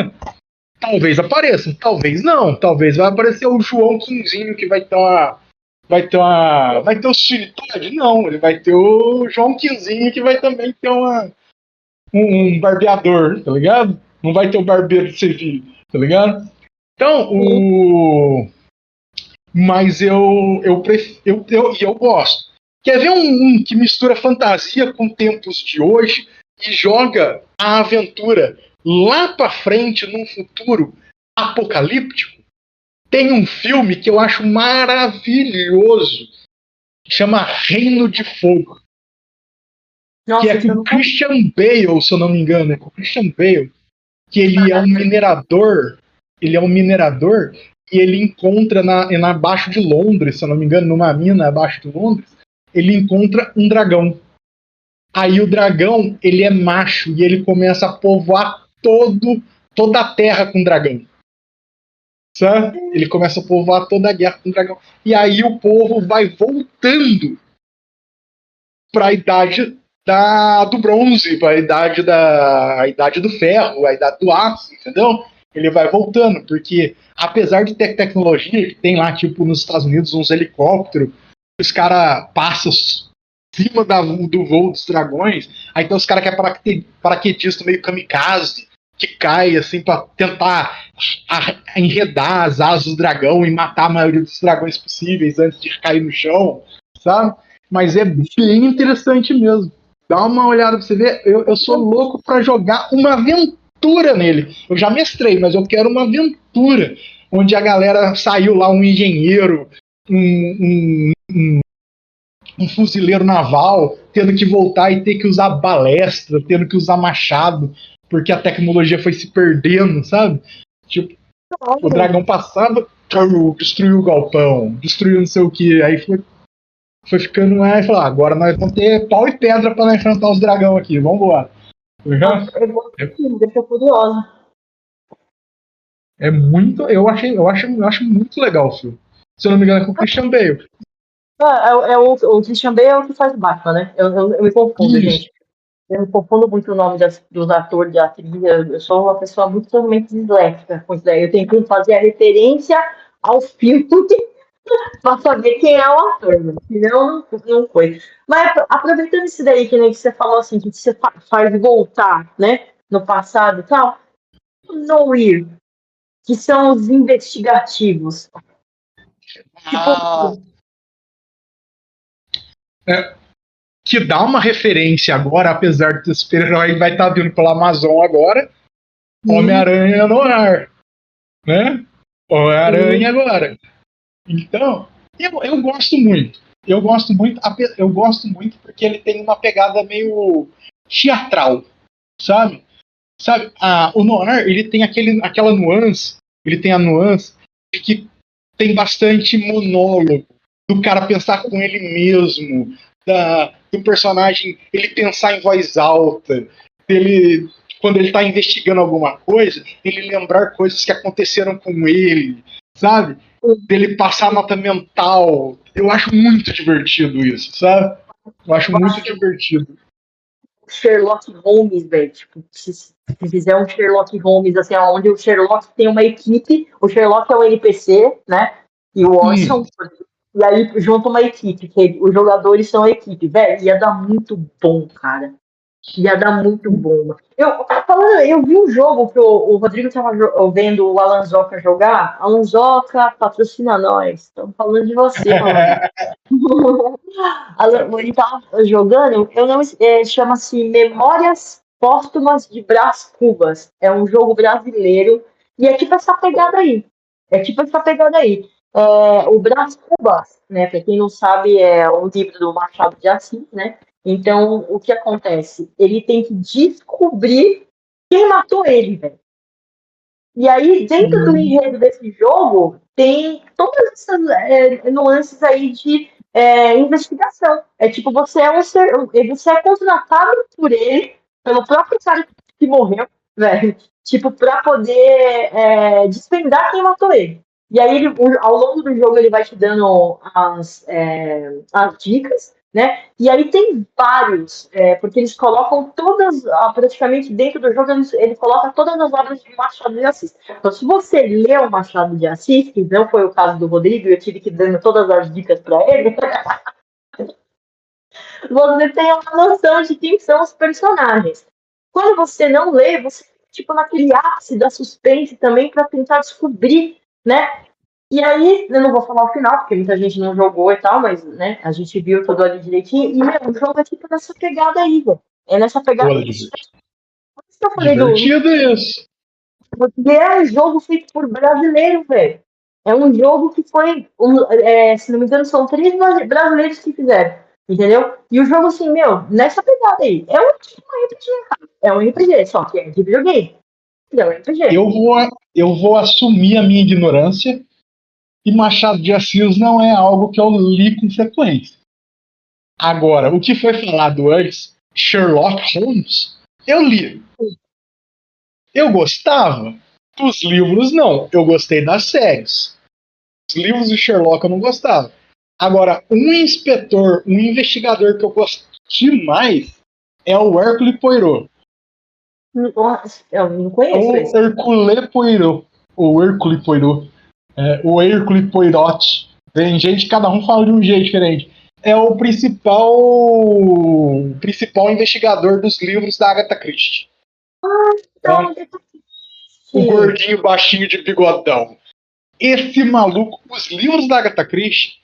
S1: talvez apareçam, talvez não. Talvez vai aparecer o João Quinzinho que vai ter o Cine Todd? Não, ele vai ter o João Quinzinho que vai também ter um barbeador, tá ligado? Não vai ter o barbeiro de Sevilha, tá ligado? Então,
S2: Sim.
S1: mas eu gosto. Quer ver um que mistura fantasia com tempos de hoje e joga a aventura lá pra frente, num futuro apocalíptico? Tem um filme que eu acho maravilhoso, Chama Reino de Fogo.
S2: Nossa,
S1: Que é com o Christian Bale, se eu não me engano. É com o Christian Bale. Que ele é um minerador. Ele é um minerador e ele encontra abaixo de Londres, se eu não me engano, numa mina abaixo de Londres, ele encontra um dragão. Aí o dragão, ele é macho e ele começa a povoar toda a terra com dragão. Sabe? Ele começa a povoar toda a guerra com dragão. E aí o povo vai voltando para a idade do bronze, para a idade do ferro, a idade do aço, entendeu? Ele vai voltando, porque apesar de ter tecnologia, que tem lá, tipo, nos Estados Unidos, uns helicópteros, os caras passam cima do voo dos dragões, aí tem os caras que é paraquedista meio kamikaze, que cai assim pra tentar enredar as asas do dragão e matar a maioria dos dragões possíveis antes de cair no chão, sabe? Mas é bem interessante mesmo. Dá uma olhada pra você ver. Eu sou louco pra jogar uma aventura nele. Eu já mestrei, mas eu quero uma aventura onde a galera saiu lá, um engenheiro, um fuzileiro naval, tendo que voltar e ter que usar balestra, tendo que usar machado, porque a tecnologia foi se perdendo, sabe? Tipo, o dragão passava, destruiu o galpão, destruiu não sei o que, aí foi ficando lá e falou: agora nós vamos ter pau e pedra pra enfrentar os dragão aqui, vambora.
S2: Deixa eu curiosa.
S1: É muito. Eu acho muito legal o filme. Se eu não me engano, é com o Christian Bale.
S2: O Christian Bale é o que faz Batman, né? Eu me confundo, gente. Eu me confundo muito o nome dos atores, da atriz. Eu sou uma pessoa muito totalmente disléxica com isso daí. Eu tenho que fazer a referência ao filme para saber quem é o ator, né? Senão não foi. Mas aproveitando isso daí, que nem você falou assim, que você faz voltar, né? No passado e tal. Noir, que são os investigativos. Tipo,
S1: que dá uma referência agora, apesar de ter super-herói, vai estar vindo pela Amazon agora. Homem-Aranha no ar. Né? Homem-Aranha agora. Então, eu gosto muito. Eu gosto muito porque ele tem uma pegada meio teatral, sabe? O noir, ele tem aquela nuance, ele tem a nuance de que tem bastante monólogo, do cara pensar com ele mesmo, do personagem ele pensar em voz alta, dele, quando ele está investigando alguma coisa, ele lembrar coisas que aconteceram com ele, sabe? Dele passar nota mental. Eu acho muito divertido isso, sabe? Eu acho muito divertido.
S2: Sherlock Holmes, velho. Tipo, se fizer um Sherlock Holmes, assim, onde o Sherlock tem uma equipe, o Sherlock é o NPC, né? E o Watson. E aí junta uma equipe, que os jogadores são a equipe, velho. Ia dar muito bom, cara. Ia dar muito bom. Eu vi um jogo que o Rodrigo estava vendo o Alan Zoca jogar. Alan Zoca, patrocina nós. Estamos falando de você, Alan. Ele estava jogando, eu não, chama-se Memórias Póstumas de Brás Cubas. É um jogo brasileiro e é tipo essa pegada aí. O Brás Cubas, né? Para quem não sabe, é um livro do Machado de Assis, né? Então, o que acontece? Ele tem que descobrir quem matou ele, velho. E aí, dentro do enredo desse jogo, tem todas essas nuances aí de investigação. É tipo, você é contratado por ele, pelo próprio cara que morreu, velho, tipo, pra poder desvendar quem matou ele. E aí, ao longo do jogo, ele vai te dando as dicas, né? E aí tem vários, porque eles colocam praticamente dentro do jogo, ele coloca todas as obras de Machado de Assis. Então, se você lê o Machado de Assis, que não foi o caso do Rodrigo, eu tive que dar todas as dicas para ele, você tem uma noção de quem são os personagens. Quando você não lê, você tipo naquele ápice da suspense também para tentar descobrir, né? E aí, eu não vou falar o final, porque muita gente não jogou e tal, mas, né, a gente viu tudo ali direitinho. E, meu, o jogo é tipo nessa pegada aí, velho. É nessa pegada. Por isso que eu falei
S1: divertido isso.
S2: Porque é um jogo feito por brasileiro, velho. É um jogo que foi, se não me engano, são 3 brasileiros que fizeram, entendeu? E o jogo, assim, nessa pegada aí, é um RPG, cara. É um RPG, só que é de videogame. É um RPG.
S1: Eu vou, eu vou assumir a minha ignorância e Machado de Assis não é algo que eu li com frequência. Agora, o que foi falado antes, Sherlock Holmes, eu li. Eu gostava dos livros, não. Eu gostei das séries. Os livros de Sherlock eu não gostava. Agora, um inspetor, um investigador que eu gosto demais é o Hercule Poirot.
S2: Nossa, eu não conheço
S1: Ou
S2: esse.
S1: Hercule Poirot. Ou Hercule Poirot. O Hercule Poirot. Tem gente, cada um fala de um jeito diferente. É o principal investigador dos livros da Agatha Christie.
S2: Então,
S1: Né? O gordinho baixinho de bigodão. Esse maluco, os livros da Agatha Christie,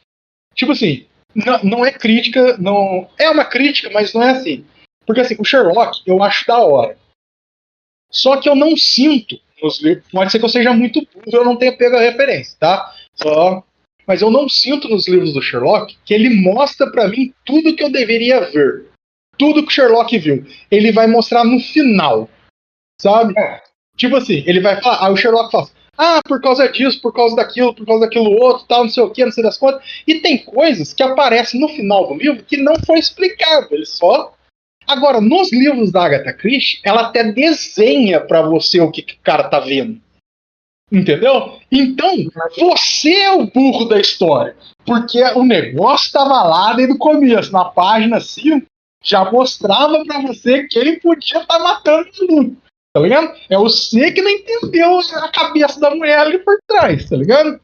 S1: tipo assim, não é crítica, não é uma crítica, mas não é assim. Porque assim, o Sherlock eu acho da hora. Só que eu não sinto nos livros, pode ser que eu seja muito burro, eu não tenha pego a referência, tá? Mas eu não sinto nos livros do Sherlock que ele mostra para mim tudo que eu deveria ver. Tudo que o Sherlock viu. Ele vai mostrar no final, sabe? Tipo assim, ele vai falar, o Sherlock fala, por causa disso, por causa daquilo outro, tal, não sei o que, não sei das contas. E tem coisas que aparecem no final do livro que não foi explicado, ele só. Agora, nos livros da Agatha Christie, ela até desenha para você o que o cara tá vendo. Entendeu? Então, você é o burro da história. Porque o negócio estava lá desde o começo. Na página 5, já mostrava para você quem podia estar matando o mundo. Tá ligado? É você que não entendeu a cabeça da mulher ali por trás, tá ligado?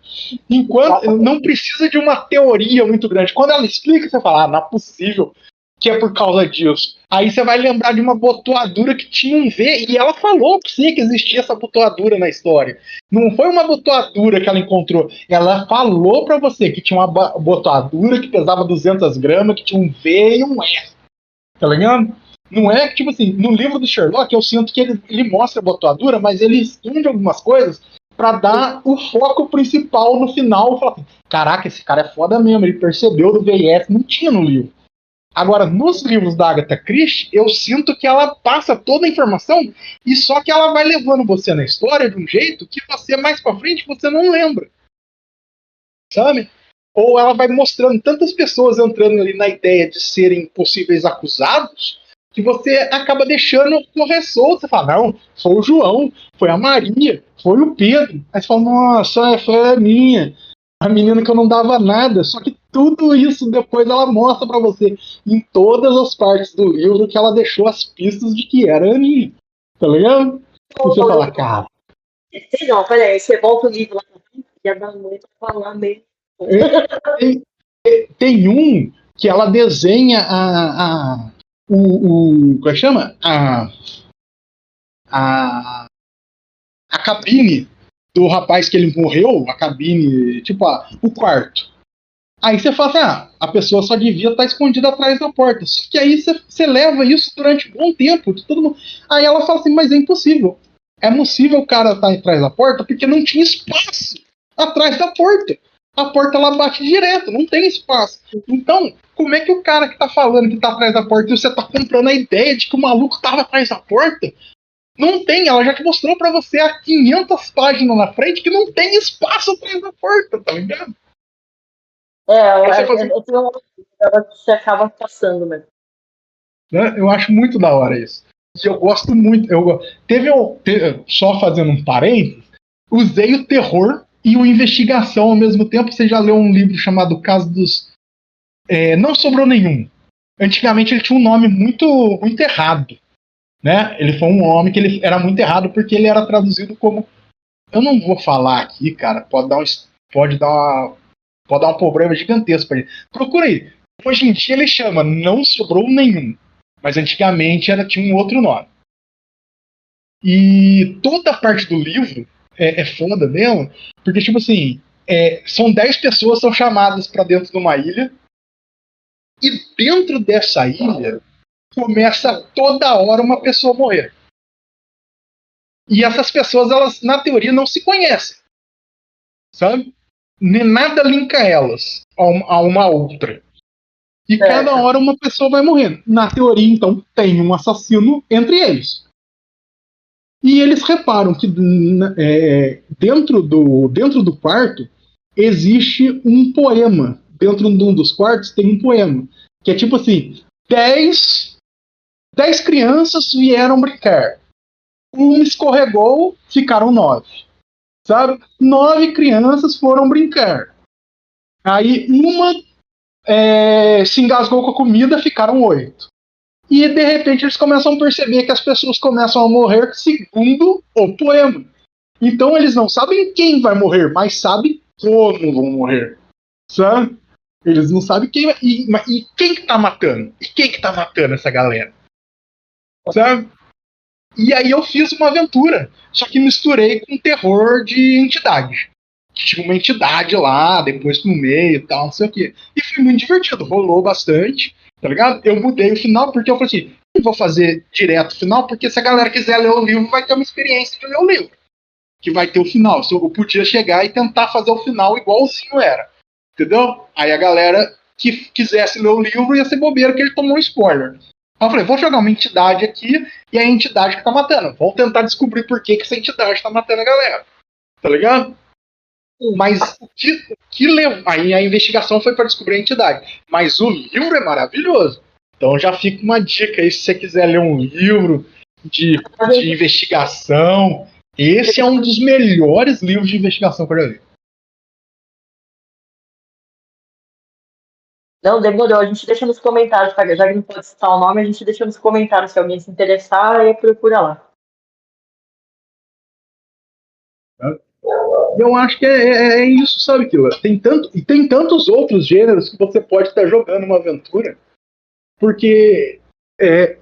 S1: Enquanto não precisa de uma teoria muito grande. Quando ela explica, você fala, não é possível que é por causa disso. Aí você vai lembrar de uma botoadura que tinha um V e ela falou que sim, que existia essa botoadura na história. Não foi uma botoadura que ela encontrou. Ela falou para você que tinha uma botoadura que pesava 200 gramas, que tinha um V e um S. Tá ligado? Não é que, tipo assim, no livro do Sherlock eu sinto que ele mostra a botoadura, mas ele esconde algumas coisas para dar o foco principal no final. Falar assim, caraca, esse cara é foda mesmo, ele percebeu do VS, não tinha no livro. Agora, nos livros da Agatha Christie, eu sinto que ela passa toda a informação e só que ela vai levando você na história de um jeito que você, mais pra frente, você não lembra. Sabe? Ou ela vai mostrando tantas pessoas entrando ali na ideia de serem possíveis acusados que você acaba deixando correr solto. Você fala, não, foi o João, foi a Maria, foi o Pedro. Aí você fala, nossa, foi a minha. A menina que eu não dava nada. Só que tudo isso depois ela mostra para você em todas as partes do livro que ela deixou as pistas de que era a Aninha. Tá ligado? E você fala, cara.
S2: Não, peraí, você volta o livro lá já dá muito pra falar mesmo.
S1: Tem, tem um que ela desenha como é que chama? A, a cabine do rapaz que ele morreu, a cabine, tipo, o quarto. Aí você fala assim, a pessoa só devia estar escondida atrás da porta. Só que aí você leva isso durante um bom tempo. Todo mundo... Aí ela fala assim, mas é impossível. É possível o cara estar atrás da porta porque não tinha espaço atrás da porta. A porta ela bate direto, não tem espaço. Então, como é que o cara que tá falando que tá atrás da porta e você tá comprando a ideia de que o maluco tava atrás da porta? Não tem, ela já te mostrou pra você há 500 páginas na frente que não tem espaço atrás da porta, tá ligado?
S2: Eu tenho uma coisa que você acaba passando mesmo.
S1: Né? Eu acho muito da hora isso. E eu gosto muito. Só fazendo um parênteses, usei o terror e o investigação ao mesmo tempo. Você já leu um livro chamado Caso dos. Não sobrou nenhum. Antigamente ele tinha um nome muito, muito errado. Né? Ele foi um homem que ele era muito errado porque ele era traduzido como. Eu não vou falar aqui, cara. Pode dar um problema gigantesco para ele. Procura aí. Hoje em dia ele chama Não Sobrou Nenhum. Mas antigamente tinha um outro nome. E toda a parte do livro é foda mesmo, porque, tipo assim, são 10 pessoas que são chamadas para dentro de uma ilha, e dentro dessa ilha começa toda hora uma pessoa morrer. E essas pessoas, elas, na teoria, não se conhecem. Sabe? nada linka elas a uma outra. E cada hora uma pessoa vai morrendo. Na teoria, então, tem um assassino entre eles. E eles reparam que dentro do quarto existe um poema. Dentro de um dos quartos tem um poema. Que é tipo assim: 10 crianças vieram brincar. Uma escorregou, ficaram 9. Sabe? 9 crianças foram brincar. Aí uma se engasgou com a comida, ficaram 8. E de repente eles começam a perceber que as pessoas começam a morrer segundo o poema. Então eles não sabem quem vai morrer, mas sabem como vão morrer. Sabe? Eles não sabem quem vai. E quem que tá matando? E quem que tá matando essa galera? Sabe? E aí eu fiz uma aventura. Só que misturei com terror de entidade. Tinha uma entidade lá, depois no meio e tal, não sei o quê. E foi muito divertido, rolou bastante, tá ligado? Eu mudei o final porque eu falei assim: não vou fazer direto o final, porque se a galera quiser ler o livro, vai ter uma experiência de ler o livro. Que vai ter o final. Eu podia chegar e tentar fazer o final igualzinho era. Entendeu? Aí a galera que quisesse ler o livro ia ser bobeira que ele tomou um spoiler. Aí eu falei: vou jogar uma entidade aqui e é a entidade que tá matando. Vamos tentar descobrir por que essa entidade tá matando a galera. Tá ligado? Mas o que levou. Aí a investigação foi para descobrir a entidade. Mas o livro é maravilhoso. Então já fica uma dica aí se você quiser ler um livro de investigação. Esse é um dos melhores livros de investigação que eu já li.
S2: Não, demorou. A gente deixa nos comentários, tá? Já que não pode citar o nome, a gente deixa nos comentários. Se alguém se interessar, aí procura lá.
S1: Eu acho que é isso, sabe, Kila? Tem tantos outros gêneros que você pode estar jogando uma aventura, porque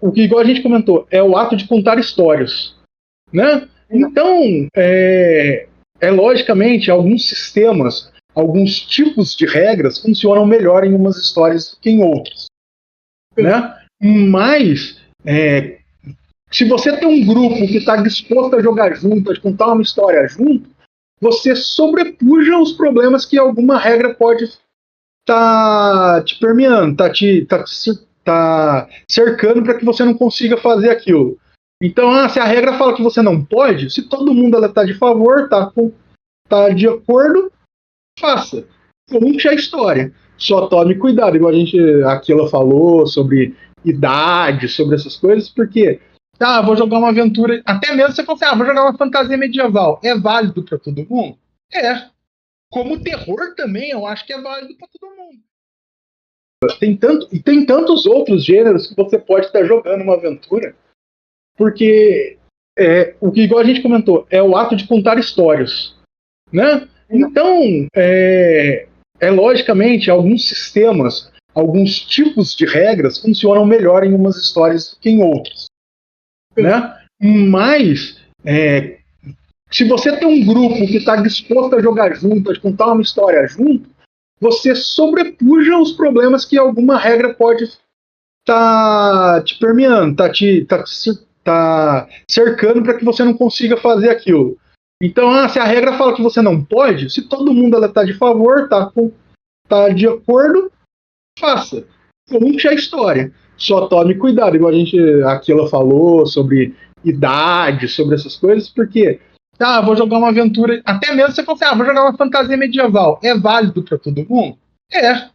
S1: o que, igual a gente comentou, é o ato de contar histórias, né? Então, logicamente, alguns sistemas, alguns tipos de regras funcionam melhor em umas histórias do que em outras, né? Mas se você tem um grupo que está disposto a jogar junto, a contar uma história junto, você sobrepuja os problemas que alguma regra pode te permeando, tá cercando para que você não consiga fazer aquilo. Então, se a regra fala que você não pode, se todo mundo está de favor, tá de acordo, faça. Conte a história. Só tome cuidado, igual Aquila falou sobre idade, sobre essas coisas, porque vou jogar uma aventura. Até mesmo você fala assim: vou jogar uma fantasia medieval. É válido para todo mundo? É. Como terror também, eu acho que é válido para todo mundo. Tem tantos outros gêneros que você pode estar jogando uma aventura, porque o que, igual a gente comentou, é o ato de contar histórias, né? Então, logicamente, alguns sistemas, alguns tipos de regras funcionam melhor em umas histórias do que em outras, né? Mas se você tem um grupo que está disposto a jogar junto, a contar uma história junto, você sobrepuja os problemas que alguma regra pode te permeando, tá cercando para que você não consiga fazer aquilo. Então, se a regra fala que você não pode, se todo mundo está de favor, tá de acordo, faça. Conte a história. Só tome cuidado, igual Aquila falou sobre idade, sobre essas coisas, porque vou jogar uma aventura. Até mesmo você fala assim: vou jogar uma fantasia medieval. É válido para todo mundo? É.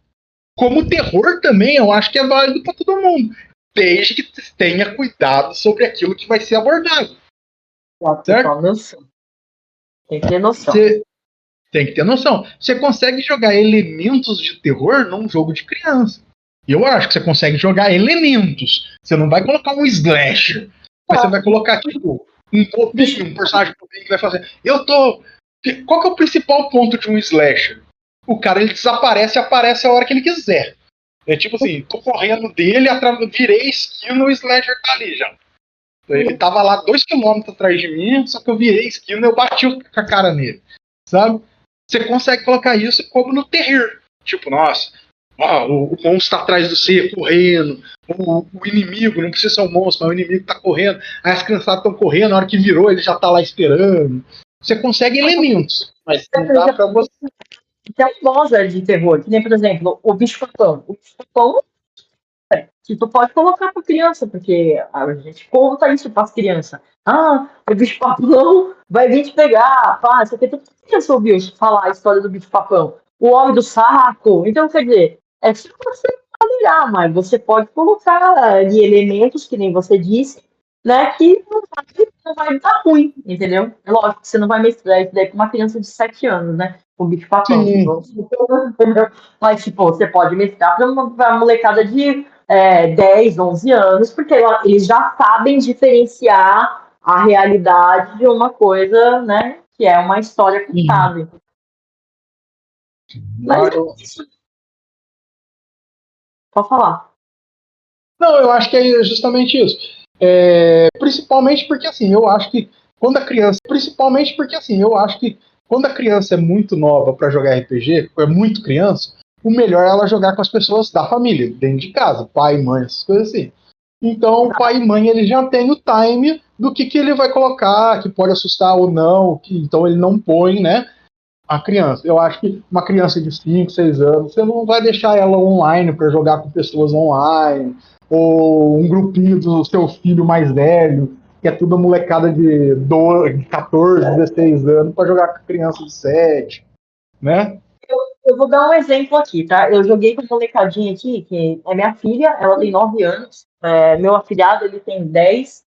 S1: Como terror também, eu acho que é válido para todo mundo. Desde que tenha cuidado sobre aquilo que vai ser abordado. Certo?
S2: Noção. Tem que ter noção.
S1: Tem que ter noção. Você consegue jogar elementos de terror num jogo de criança. Eu acho que você consegue jogar elementos. Você não vai colocar um slasher. Mas você vai colocar, tipo, um personagem que vai fazer. Qual que é o principal ponto de um slasher? O cara, ele desaparece e aparece a hora que ele quiser. É tipo assim: tô correndo dele, virei esquina, o slasher tá ali já. Ele tava lá 2 km atrás de mim, só que eu virei esquina e eu bati com a cara nele. Sabe? Você consegue colocar isso como no terror. Tipo, nossa, o monstro tá atrás de você, correndo. O inimigo, não precisa ser um monstro, mas o inimigo tá correndo. Aí as criançadas estão correndo, na hora que virou, ele já tá lá esperando. Você consegue elementos, mas não dá pra você.
S2: teimosa de terror. Que nem, por exemplo, o bicho-papão. O bicho-papão que tu pode colocar para criança, porque a gente conta isso para as crianças. Ah, o bicho-papão vai vir te pegar. Pá, você tem toda criança ouviu falar a história do bicho-papão. O homem do saco. Então, quer dizer, é só você olhar, mas você pode colocar ali elementos, que nem você disse, né, que não vai dar ruim, entendeu? É lógico que você não vai mestrar isso daí com uma criança de 7 anos, né? Com bicho-papão.
S1: Sim.
S2: Entendeu? Mas, tipo, você pode mestrar para uma molecada de 10, 11 anos, porque eles já sabem diferenciar a realidade de uma coisa, né, que é uma história
S1: Uhum.
S2: contada. Mas
S1: Ah,
S2: é isso, pode falar.
S1: Não, eu acho que é justamente isso. Principalmente porque assim, eu acho que quando a criança é muito nova para jogar RPG, é muito criança, o melhor é ela jogar com as pessoas da família, dentro de casa, pai, mãe, essas coisas assim. Então, o pai e mãe ele já tem o time do que ele vai colocar, que pode assustar ou não, então ele não põe, né? A criança. Eu acho que uma criança de 5, 6 anos, você não vai deixar ela online para jogar com pessoas online, ou um grupinho do seu filho mais velho, que é tudo molecada de 14, 16 anos, para jogar com criança de 7, né?
S2: Eu vou dar um exemplo aqui, tá? Eu joguei com uma molecadinha aqui, que é minha filha, ela tem 9 anos, meu afilhado, ele tem 10,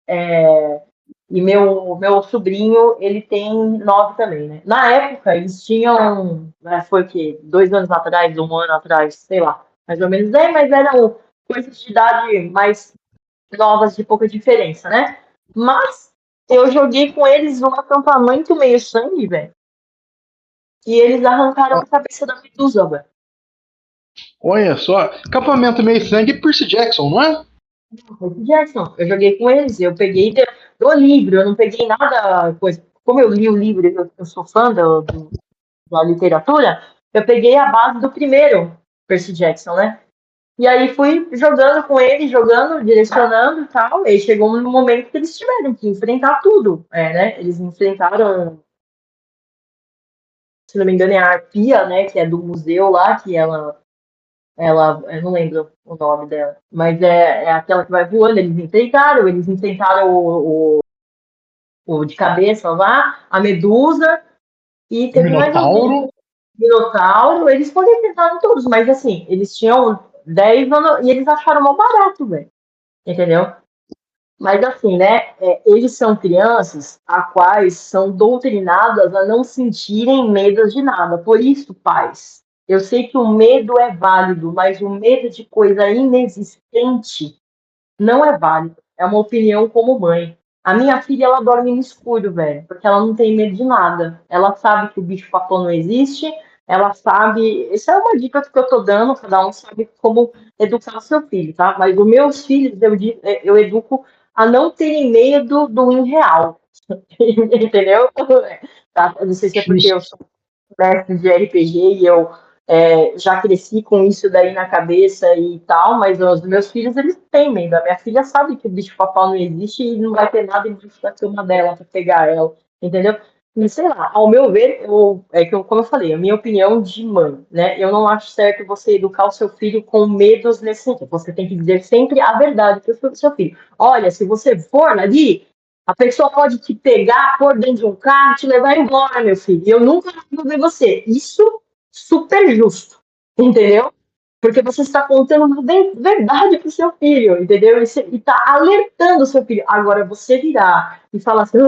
S2: e meu sobrinho, ele tem 9 também, né? Na época, eles tinham, foi o quê? 2 anos atrás, 1 ano atrás, sei lá, mais ou menos, mas eram coisas de idade mais novas, de pouca diferença, né? Mas eu joguei com eles um acampamento meio sangue, velho, e eles arrancaram a cabeça da Medusa, velho.
S1: Olha só, acampamento meio sangue Percy Jackson, não é?
S2: Michael Jackson. Eu joguei com eles, eu peguei do livro, eu não peguei nada, coisa. Como eu li o livro, eu sou fã da literatura, eu peguei a base do primeiro Percy Jackson, né? E aí fui jogando com ele, jogando, direcionando e tal. E aí chegou um momento que eles tiveram que enfrentar tudo, né? Eles enfrentaram, se não me engano, é a Arpia, né? Que é do museu lá, que eu não lembro o nome dela, mas é aquela que vai voando. Eles enfrentaram o de cabeça lá, a Medusa, e
S1: O
S2: teve mais alguém.
S1: Minotauro.
S2: Minotauro, eles foram enfrentando todos, mas assim, eles tinham 10 anos e eles acharam mal barato, velho. Entendeu? Mas assim, né? Eles são crianças a quais são doutrinadas a não sentirem medo de nada. Por isso, pais, eu sei que o medo é válido, mas o medo de coisa inexistente não é válido. É uma opinião como mãe. A minha filha, ela dorme no escuro, velho, porque ela não tem medo de nada. Ela sabe que o bicho-papão não existe, ela sabe. Essa é uma dica que eu tô dando, cada um sabe como educar o seu filho, tá? Mas os meus filhos, eu educo a não terem medo do irreal. Entendeu? Tá? Eu não sei se é porque eu
S1: Justo.
S2: sou mestre de RPG e eu já cresci com isso daí na cabeça e tal, mas os meus filhos, eles têm medo. A minha filha sabe que o bicho-papau não existe e não vai ter nada embaixo da cama dela para pegar ela, entendeu? E sei lá, ao meu ver, como eu falei, a minha opinião de mãe, né? Eu não acho certo você educar o seu filho com medos nesse sentido. Você tem que dizer sempre a verdade para o seu filho. Olha, se você for ali, a pessoa pode te pegar, pôr dentro de um carro, te levar embora, meu filho. E eu nunca vou ver você. Isso super justo, entendeu? Porque você está contando uma verdade para o seu filho, entendeu? E está alertando o seu filho. Agora, você virar e falar assim,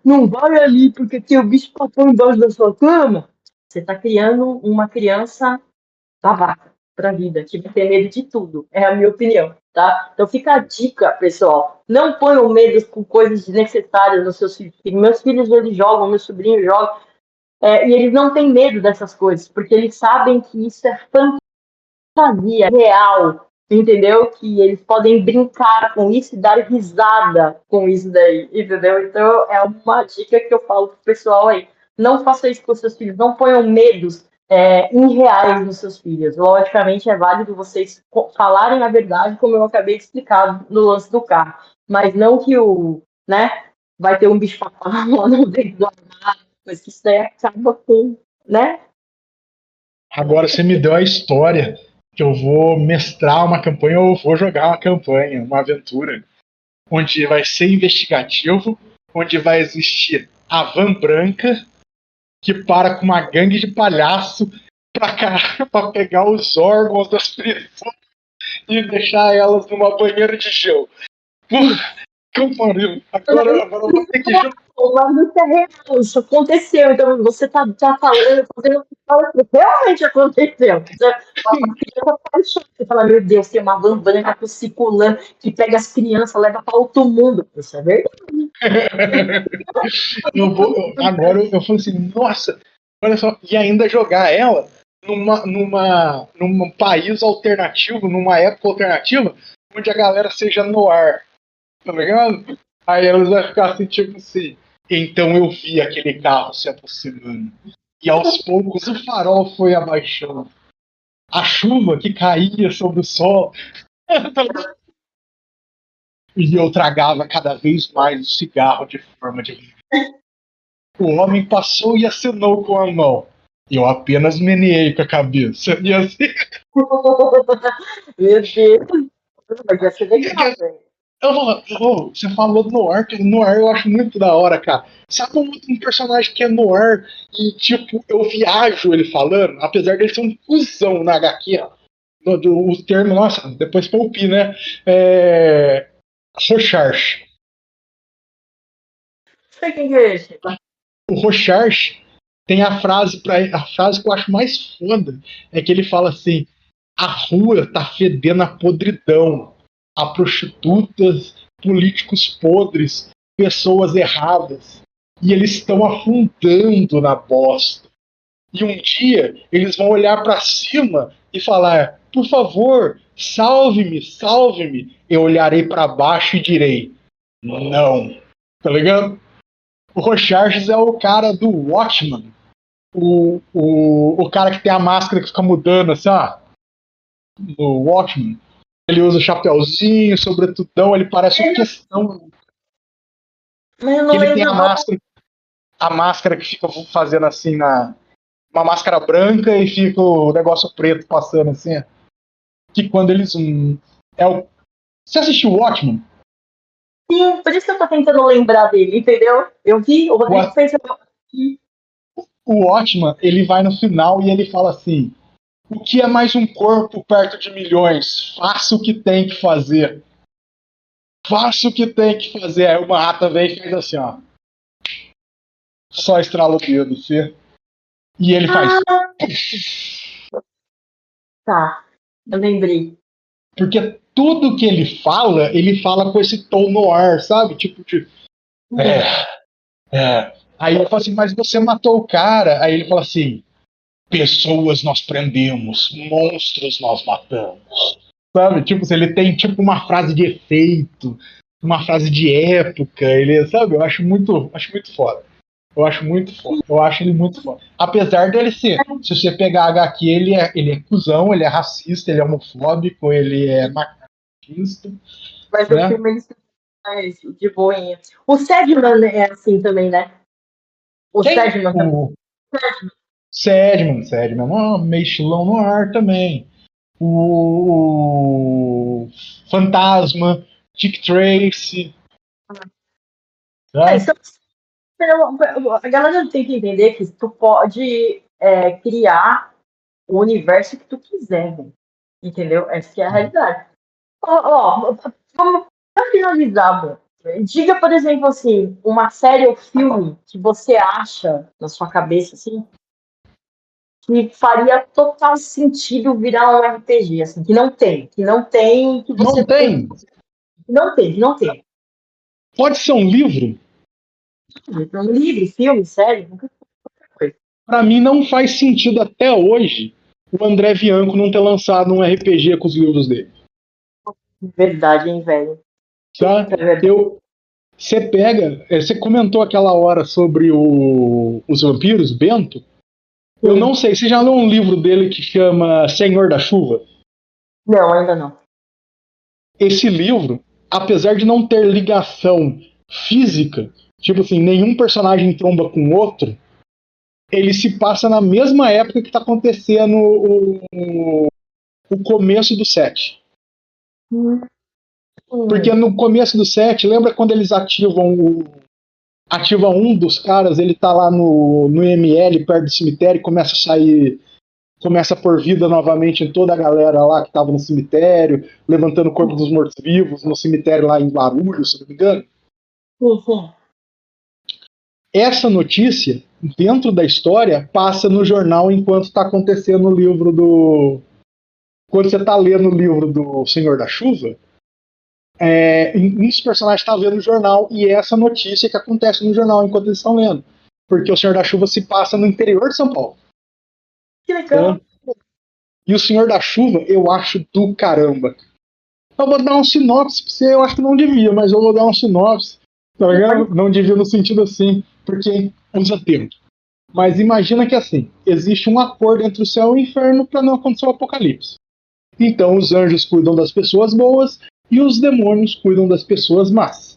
S2: não vai ali porque tem o bicho papão embaixo da sua cama, você está criando uma criança babaca para a vida, que vai ter medo de tudo. É a minha opinião, tá? Então fica a dica, pessoal. Não ponham medo com coisas desnecessárias nos seus filhos. Meus filhos, eles jogam, meus sobrinhos jogam, e eles não têm medo dessas coisas, porque eles sabem que isso é fantasia, real, entendeu? Que eles podem brincar com isso e dar risada com isso daí, entendeu? Então é uma dica que eu falo pro pessoal aí. Não faça isso com seus filhos, não ponham medos irreais nos seus filhos. Logicamente é válido vocês falarem a verdade, como eu acabei de explicar no lance do carro, mas não que vai ter um bicho papão lá no dentro do armário, mas que isso daí acaba com, né?
S1: Agora você me deu a história que eu vou mestrar uma campanha ou vou jogar uma campanha, uma aventura, onde vai ser investigativo, onde vai existir a Van Branca, que para com uma gangue de palhaço pra pegar os órgãos das prisões e deixar elas numa banheira de gel. Que pariu. Agora eu vou ter que jogar.
S2: Mas isso é real, isso aconteceu. Então você tá falando, fazendo fala que realmente aconteceu. Você fala, meu Deus, tem uma van branca circulando que pega as crianças, leva para outro mundo. Isso é verdade.
S1: Agora eu falo assim, nossa, olha só, e ainda jogar ela num país alternativo, numa época alternativa, onde a galera seja no ar, tá ligado? Aí elas vão ficar assim, tipo assim. Então eu vi aquele carro se aproximando. E aos poucos o farol foi abaixando. A chuva que caía sobre o sol. E eu tragava cada vez mais o cigarro de forma de. O homem passou e acenou com a mão. Eu apenas meneei com a cabeça. E assim.
S2: Meu Deus. Vai ser legal, velho.
S1: Você falou do Noir, que Noir eu acho muito da hora, cara. Sabe um personagem que é Noir e, tipo, eu viajo ele falando, apesar dele ser um cuzão na HQ, o termo, nossa, depois poupi, né? É. Rocharge.
S2: Não sei quem que é esse.
S1: O Rocharge tem a frase que eu acho mais foda, é que ele fala assim: a rua tá fedendo a podridão, a prostitutas, políticos podres, pessoas erradas, e eles estão afundando na bosta. E um dia eles vão olhar para cima e falar: por favor, salve-me, salve-me. Eu olharei para baixo e direi: não. Tá ligado? O Rocharges é o cara do Watchman. O cara que tem a máscara que fica mudando, assim, ó. No Watchman. Ele usa chapéuzinho, sobretudão, ele parece o Questão.
S2: Mas eu
S1: Que
S2: não
S1: ele tem
S2: lembro do.
S1: a máscara que fica fazendo assim na. Uma máscara branca e fica o negócio preto passando assim. Que quando eles. É o, você assistiu o Watchmen?
S2: Sim, por isso que eu tô tentando lembrar dele, entendeu? Eu vi, o Rodrigo fez.
S1: O Watchmen, ele vai no final e ele fala assim: o que é mais um corpo perto de milhões? Faça o que tem que fazer. Faça o que tem que fazer. Aí uma rata vem e faz assim, ó. Só estrala o dedo, você. E ele faz.
S2: Tá, eu lembrei.
S1: Porque tudo que ele fala com esse tom no ar, sabe? Tipo de. É. Aí eu falo assim, mas você matou o cara. Aí ele fala assim: pessoas nós prendemos, monstros nós matamos. Sabe? Tipo, se ele tem tipo uma frase de efeito, uma frase de época, ele, sabe? Eu acho muito foda. Eu acho muito foda. Eu acho ele muito foda. Apesar dele ser, se você pegar a HQ, ele é cuzão, ele é racista, ele é homofóbico, ele é machista,
S2: Mas o
S1: né?
S2: filme ele mais de boinha. O Sedman é assim também, né? O
S1: Quem?
S2: Sedman também.
S1: O Sedman, meio estilão no ar também. O Fantasma, Dick Tracy,
S2: É,
S1: tá?
S2: isso, a galera tem que entender que tu pode criar o universo que tu quiser, velho. Entendeu? Essa que é a realidade. Vamos pra finalizar, mano. Diga, por exemplo, assim, uma série ou filme que você acha na sua cabeça, assim, que faria total sentido virar um RPG, assim, que você
S1: Não
S2: tem,
S1: tem.
S2: que não tem.
S1: Pode ser um livro?
S2: Um livro, filme, série, qualquer coisa.
S1: Para mim não faz sentido até hoje o André Bianco não ter lançado um RPG com os livros dele.
S2: Verdade, hein, velho?
S1: Tá?
S2: É verdade.
S1: Você pega. Você comentou aquela hora sobre os vampiros, Bento. Eu
S2: Sim.
S1: não sei, você já leu um livro dele que chama Senhor da Chuva?
S2: Não, ainda não.
S1: Esse livro, apesar de não ter ligação física, tipo assim, nenhum personagem tromba com o outro, ele se passa na mesma época que está acontecendo o começo do 7. Porque no começo do 7, lembra quando eles ativam um dos caras, ele tá lá no ML, perto do cemitério, e começa a pôr vida novamente em toda a galera lá que tava no cemitério, levantando o corpo dos mortos-vivos, no cemitério lá em Guarulhos, se não me engano.
S2: Uhum.
S1: Essa notícia, dentro da história, passa no jornal enquanto está acontecendo o livro do... Quando você está lendo o livro do Senhor da Chuva, um dos personagens está lendo o jornal e é essa notícia que acontece no jornal enquanto eles estão lendo. Porque o Senhor da Chuva se passa no interior de São Paulo.
S2: Que legal.
S1: E o Senhor da Chuva, eu acho do caramba. Eu vou dar um sinopse pra você, eu acho que não devia, mas eu vou dar um sinopse. Tá ligado? Não devia no sentido assim, porque usa tempo. Mas imagina que assim, existe um acordo entre o céu e o inferno para não acontecer o apocalipse. Então os anjos cuidam das pessoas boas e os demônios cuidam das pessoas más.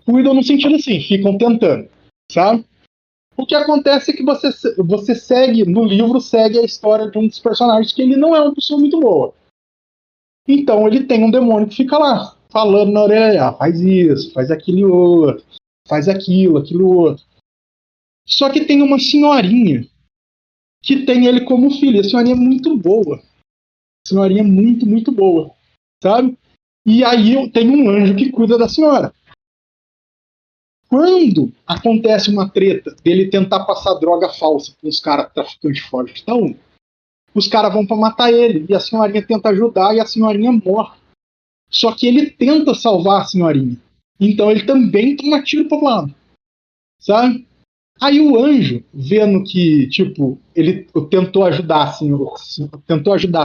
S1: Cuidam no sentido assim, ficam tentando, sabe? O que acontece é que você segue, no livro, segue a história de um dos personagens que ele não é uma pessoa muito boa. Então ele tem um demônio que fica lá, falando na orelha, faz isso, faz aquilo outro, faz aquilo outro. Só que tem uma senhorinha que tem ele como filho. A senhorinha é muito boa. A senhorinha é muito, muito boa. Sabe? E aí tem um anjo que cuida da senhora. Quando acontece uma treta dele tentar passar droga falsa para os caras traficantes fortes, então, os caras vão para matar ele. E a senhorinha tenta ajudar e a senhorinha morre. Só que ele tenta salvar a senhorinha. Então ele também toma tiro pro lado. Sabe? Aí o anjo, vendo que, tipo, ele tentou ajudar a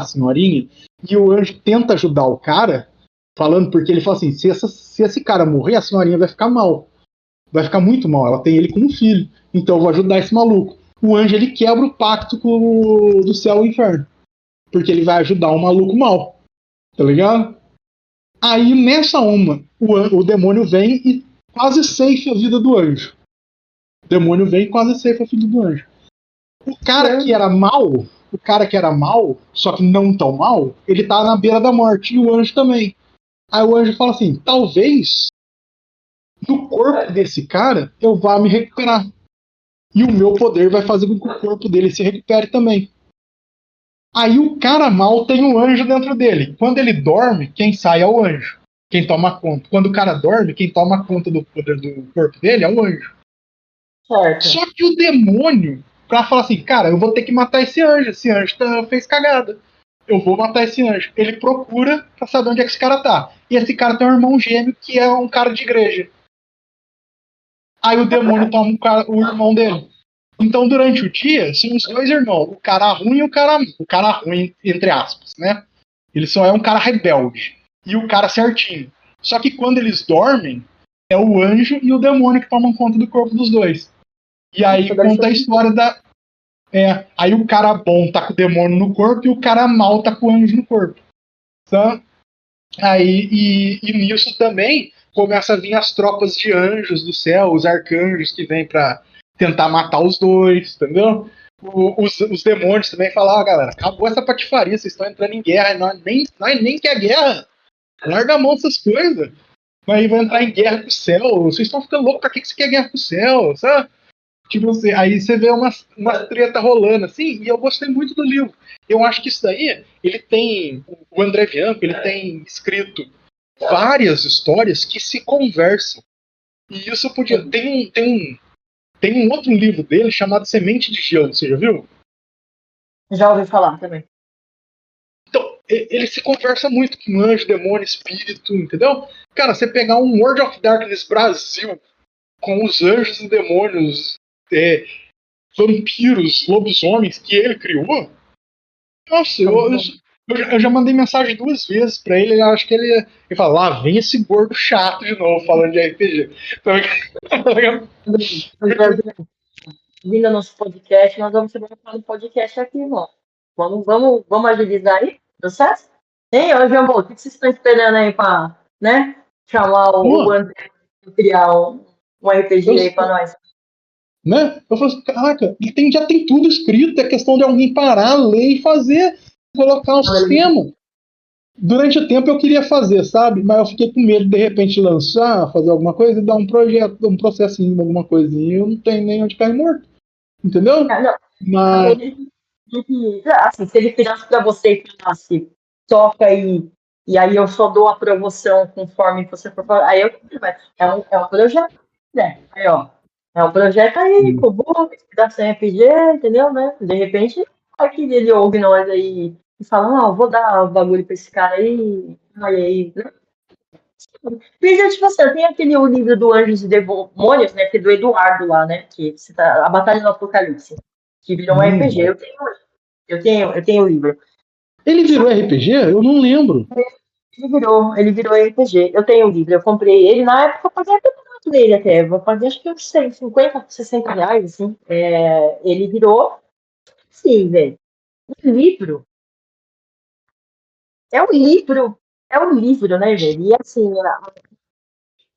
S1: senhorinha, e o anjo tenta ajudar o cara, falando, porque ele fala assim, se esse cara morrer, a senhorinha vai ficar mal. Vai ficar muito mal, ela tem ele como filho. Então eu vou ajudar esse maluco. O anjo, ele quebra o pacto do céu e inferno. Porque ele vai ajudar um maluco mal. Tá ligado? Aí, nessa o demônio vem e quase ceifa a vida do anjo. O demônio vem e quase ceifa a vida do anjo. O cara que era mal, só que não tão mal, ele tá na beira da morte, e o anjo também. Aí o anjo fala assim, talvez no corpo desse cara eu vá me recuperar. E o meu poder vai fazer com que o corpo dele se recupere também. Aí o cara mal tem um anjo dentro dele. Quando ele dorme, quem sai é o anjo. Quem toma conta. Quando o cara dorme, quem toma conta do poder do corpo dele é o anjo.
S2: Certo.
S1: Só que o demônio, pra falar assim, cara, eu vou ter que matar esse anjo fez cagada. Eu vou matar esse anjo. Ele procura pra saber onde é que esse cara tá. E esse cara tem um irmão gêmeo que é um cara de igreja. Aí o demônio toma o irmão dele. Então, durante o dia, são os dois irmãos, o cara ruim e o cara ruim, entre aspas, né? Ele só é um cara rebelde. E o cara certinho. Só que quando eles dormem, é o anjo e o demônio que tomam conta do corpo dos dois. E aí conta a história da. Aí o cara bom tá com o demônio no corpo e o cara mal tá com o anjo no corpo. Então, aí, e nisso também começa a vir as tropas de anjos do céu, os arcanjos que vêm pra tentar matar os dois, entendeu? Os demônios também falam, galera, acabou essa patifaria, vocês estão entrando em guerra, nós nem quer guerra, larga a mão dessas coisas. Aí vai entrar em guerra com o céu, vocês estão ficando loucos, pra que você quer guerra com o céu, sabe? Tipo assim, aí você vê uma treta rolando assim, e eu gostei muito do livro. Eu acho que isso daí, ele tem, o André Bianco, ele tem escrito várias histórias que se conversam. E isso podia. Tem um outro livro dele chamado Semente de Gelo, você já viu?
S2: Já ouvi falar também.
S1: Então, ele se conversa muito com anjo, demônio, espírito, entendeu? Cara, você pegar um World of Darkness Brasil com os anjos e demônios, vampiros, lobisomens que ele criou. Nossa, eu já mandei mensagem 2 vezes pra ele. Eu acho que ele fala: lá vem esse gordo chato de novo falando de RPG.
S2: Vindo no nosso podcast, nós vamos fazer um podcast aqui, irmão. Vamos agilizar aí, tá certo? Hein, ô Jambo, o que vocês estão esperando aí pra, né, chamar o André e criar um RPG aí pra nós?
S1: né? Eu falo assim, caraca, já tem tudo escrito, é questão de alguém parar, ler e fazer, colocar um sistema. Durante o tempo eu queria fazer, sabe? Mas eu fiquei com medo de repente lançar, fazer alguma coisa e dar um projeto, um processinho, alguma coisinha, e eu não tenho nem onde cair morto. Entendeu?
S2: Não,
S1: Mas.
S2: assim, se ele virasse para você e falasse, toca e aí eu só dou a promoção conforme você for falar, aí é um projeto, né? Aí, ó, é um projeto aí, com boa, da RPG, entendeu, né? De repente, aqui ele ouve nós aí e fala, não, vou dar o bagulho pra esse cara aí, aí, né? Mas, tipo assim, tem aquele o livro do Anjos e Demônios, né? Que é do Eduardo lá, né? Que cita a Batalha do Apocalipse, que virou um RPG. Eu tenho o livro.
S1: Ele virou RPG? Eu não lembro.
S2: Ele virou RPG. Eu tenho o livro, eu comprei ele na época, eu paguei até barato nele até. Vou pagar acho que uns 50, 60 reais, assim. Ele virou, sim, velho. O livro é um livro, né, velho? E assim,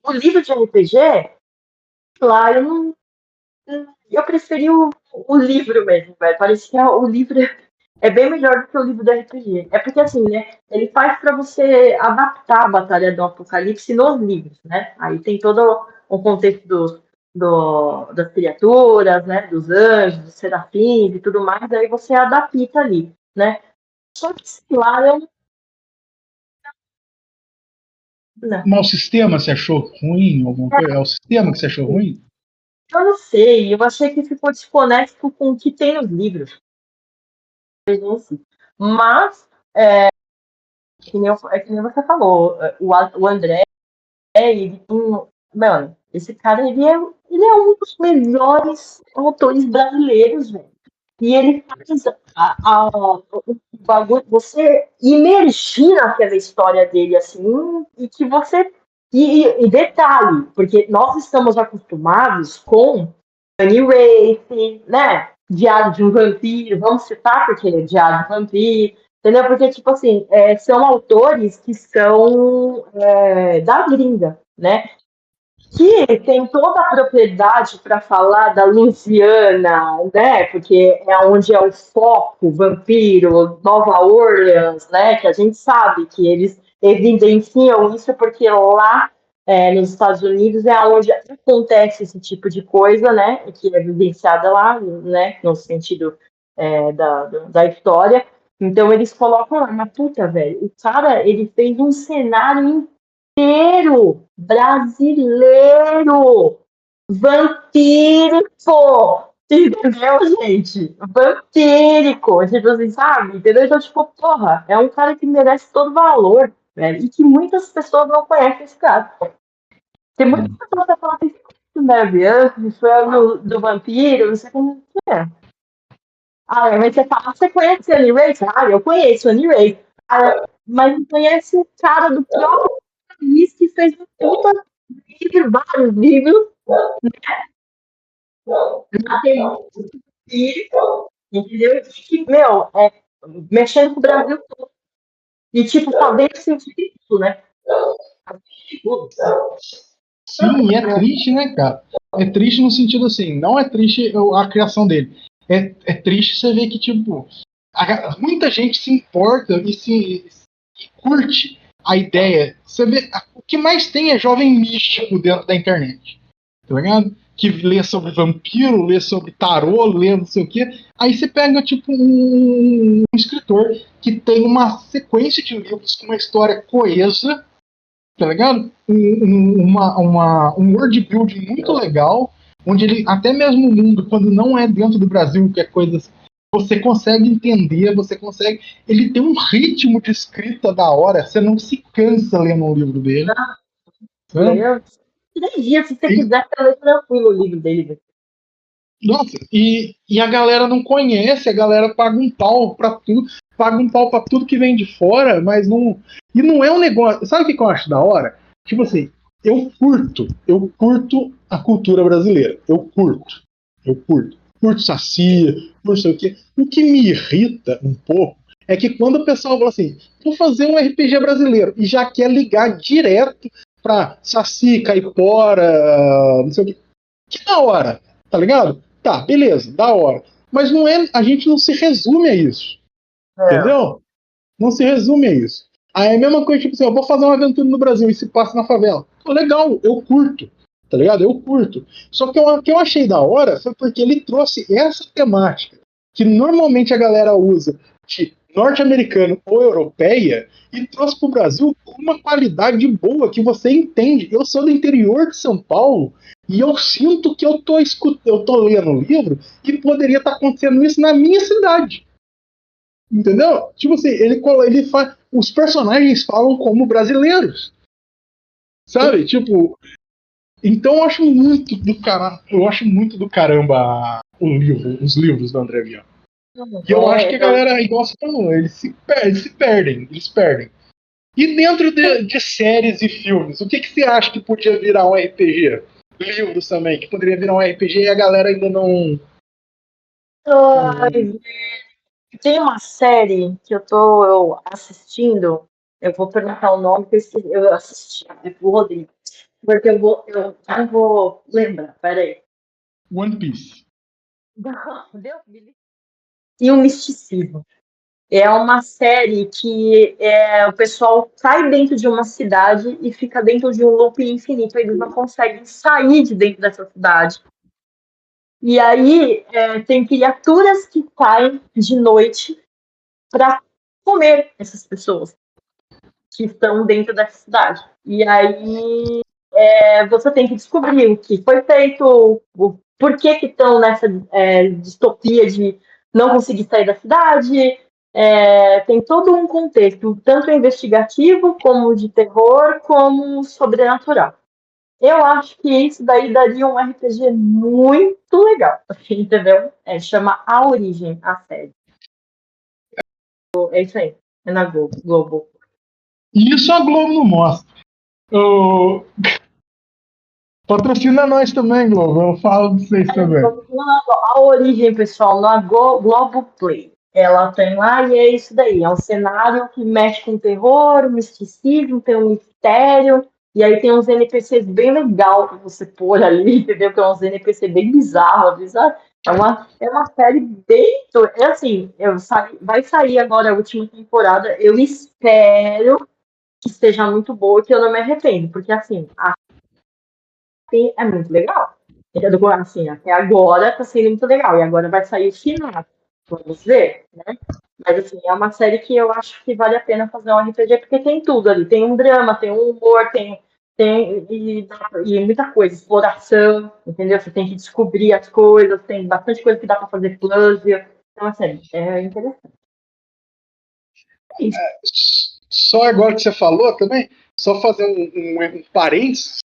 S2: o livro de RPG, lá eu preferi o livro mesmo, velho. Parecia o livro é bem melhor do que o livro do RPG. É porque assim, né? Ele faz para você adaptar a Batalha do Apocalipse nos livros, né? Aí tem todo o contexto das criaturas, né? Dos anjos, dos serafins e tudo mais. Aí você adapta ali, né? Só que sei lá, eu não.
S1: Mas o sistema você achou ruim? Alguma coisa? É o sistema que você achou ruim?
S2: Eu não sei, eu achei que ficou desconexo com o que tem nos livros. Mas, que nem você falou, o André, mano, esse cara, ele é um dos melhores autores brasileiros, velho. E ele faz o bagulho, você imergir naquela história dele, assim, e que você. E detalhe, porque nós estamos acostumados com Annie Race, né? Diário de um Vampiro, vamos citar porque é Diário de um Vampiro, entendeu? Porque, tipo assim, são autores que são da gringa, né? Que tem toda a propriedade para falar da Louisiana, né? Porque é onde é o foco, vampiro, Nova Orleans, né? Que a gente sabe que eles evidenciam isso porque lá nos Estados Unidos é onde acontece esse tipo de coisa, né? Que é evidenciada lá, né? No sentido da história. Então eles colocam lá, mas puta, velho, o cara ele fez um cenário brasileiro, vampírico, entendeu, gente? Vampírico, tipo assim, sabe? Entendeu? Então, tipo, porra, é um cara que merece todo valor, velho, e que muitas pessoas não conhecem esse cara. Tem muitas pessoas que falam assim, que foi do vampiro, não sei como que é. Ah, mas você fala, você conhece a Annie Ray? Ah, eu conheço a Annie Ray. Ah, mas não conhece o cara do próprio país que fez um puta livro, vários livros, já tem muito livro, entendeu? E que, meu, mexendo com o Brasil todo. E, tipo, sabendo sentir isso, né?
S1: Sim, e é triste, né, cara? É triste no sentido assim, não é triste a criação dele. É triste você ver que, tipo, muita gente se importa e curte a ideia. Você vê, o que mais tem é jovem místico dentro da internet. Tá ligado? Que lê sobre vampiro, lê sobre tarô, lê não sei o quê. Aí você pega, tipo, um escritor que tem uma sequência de livros com uma história coesa, tá ligado? Um world building muito legal, onde ele, até mesmo o mundo, quando não é dentro do Brasil, que é coisas. Você consegue entender, você consegue. Ele tem um ritmo de escrita da hora, você não se cansa lendo um livro dele. Né?
S2: Eu, 3 dias, se você quiser, eu leio tranquilo o livro dele. Velho.
S1: Nossa, e a galera não conhece, a galera paga um pau pra tudo, paga um pau pra tudo que vem de fora, mas não. E não é um negócio. Sabe o que eu acho da hora? Tipo assim, eu curto a cultura brasileira. Curto Saci, curto sei o quê. O que me irrita um pouco é que quando o pessoal fala assim, vou fazer um RPG brasileiro, e já quer ligar direto pra Saci, Caipora, não sei o quê. Que da hora. tá ligado? Tá, beleza, da hora. Mas não é, a gente não se resume a isso, entendeu? Não se resume a isso. Aí é a mesma coisa, tipo assim, eu vou fazer uma aventura no Brasil e se passa na favela. Pô, legal, eu curto, tá ligado? Eu curto. Só que o que eu achei da hora foi porque ele trouxe essa temática que normalmente a galera usa de norte-americano ou europeia e trouxe pro Brasil com uma qualidade boa que você entende. Eu sou do interior de São Paulo e eu sinto que eu tô lendo o livro e poderia estar acontecendo isso na minha cidade. Entendeu? Tipo assim, ele faz. Os personagens falam como brasileiros. Sabe? Tipo. Então eu acho muito do caramba. Eu acho muito do caramba os livros do André Bianco. E eu acho que a galera, igual você falou, eles se perdem. Eles perdem. E dentro de séries e filmes, o que você acha que podia virar um RPG? Livros também, que poderia virar um RPG e a galera ainda não.
S2: Ai, tem uma série que eu tô assistindo. Eu vou perguntar o nome que eu assisti, é pro Rodrigo. Porque eu não vou lembrar, peraí.
S1: One Piece.
S2: Deus me livre. E o misticismo. É uma série que o pessoal cai dentro de uma cidade e fica dentro de um loop infinito. Eles não conseguem sair de dentro dessa cidade. E aí tem criaturas que caem de noite para comer essas pessoas que estão dentro dessa cidade. E aí você tem que descobrir o que foi feito, por que estão nessa distopia de não conseguir sair da cidade. Tem todo um contexto, tanto investigativo, como de terror, como sobrenatural. Eu acho que isso daí daria um RPG muito legal, entendeu? Chama A Origem, a série. É isso aí, é na Globo.
S1: E isso a Globo não mostra. O... Patrocina nós também, Globo. Eu falo de vocês também.
S2: A Origem, pessoal, na Globoplay. Ela tem lá e é isso daí. É um cenário que mexe com terror, misticismo, tem um mistério. E aí tem uns NPCs bem legal pra você pôr ali, entendeu? Que é uns NPC bem bizarros, sabe? É uma série bem. É assim, vai sair agora a última temporada. Eu espero que esteja muito boa e que eu não me arrependo, porque assim, é muito legal. Assim, até agora tá sendo muito legal. E agora vai sair o final. Vamos ver, né? Mas assim, é uma série que eu acho que vale a pena fazer um RPG, porque tem tudo ali. Tem um drama, tem um humor, e muita coisa, exploração, entendeu? Você tem que descobrir as coisas, tem bastante coisa que dá para fazer puzzle. Então, assim, é interessante. É isso.
S1: Só agora que você falou também, só fazer um parênteses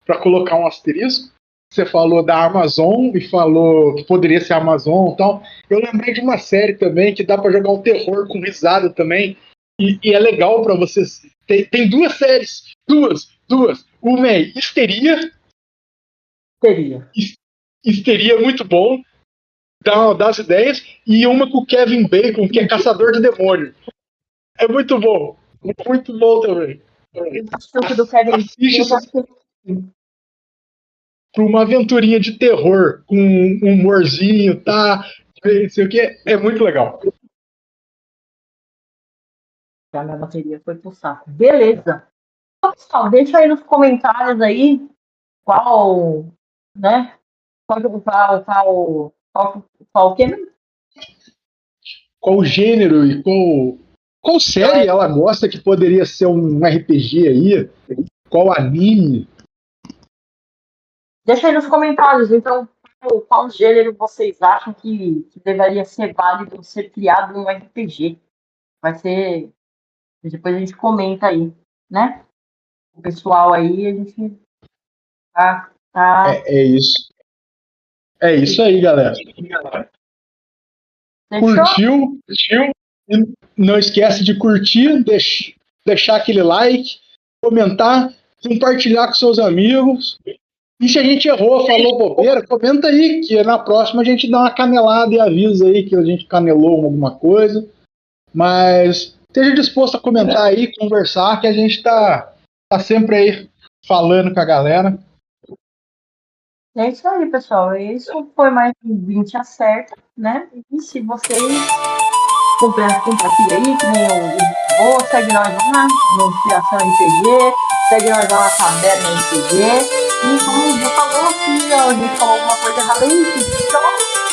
S1: para colocar um asterisco. Você falou da Amazon e falou que poderia ser a Amazon e tal. Eu lembrei de uma série também que dá para jogar um terror com risada também. E é legal para vocês. Tem duas séries. Duas. Uma é Histeria.
S2: Teria.
S1: Histeria muito bom. Dá as ideias. E uma com o Kevin Bacon, que é Caçador de Demônio. É muito bom. Muito bom também.
S2: Tanto do Kevin
S1: Assiste para uma aventurinha de terror com um humorzinho, tá? Não sei o que, é muito legal.
S2: a minha bateria foi pro saco. Beleza. Então, pessoal, deixa aí nos comentários aí qual, né? Qual que é?
S1: Qual gênero e qual série ela gosta que poderia ser um RPG aí? Qual anime?
S2: Deixa aí nos comentários, então, qual gênero vocês acham que deveria ser válido ser criado num RPG? Vai ser. Depois a gente comenta aí, né? O pessoal aí, a gente tá.
S1: É isso. É isso aí, galera.
S2: Fechou?
S1: Curtiu? Não esquece de curtir, deixar aquele like, comentar, compartilhar com seus amigos. E se a gente errou, falou bobeira, comenta aí, que na próxima a gente dá uma canelada e avisa aí que a gente canelou alguma coisa. Mas esteja disposto a comentar aí, conversar, que a gente tá sempre aí falando com a galera.
S2: É isso aí, pessoal. Isso foi mais um 20 acerta, né? E se vocês compartilham aí, que nem o falou, segue nós lá no Inspiração RPG, segue nós lá na Taberna RPG. E como o Gu falou aqui, ó, a gente falou alguma coisa errada aí,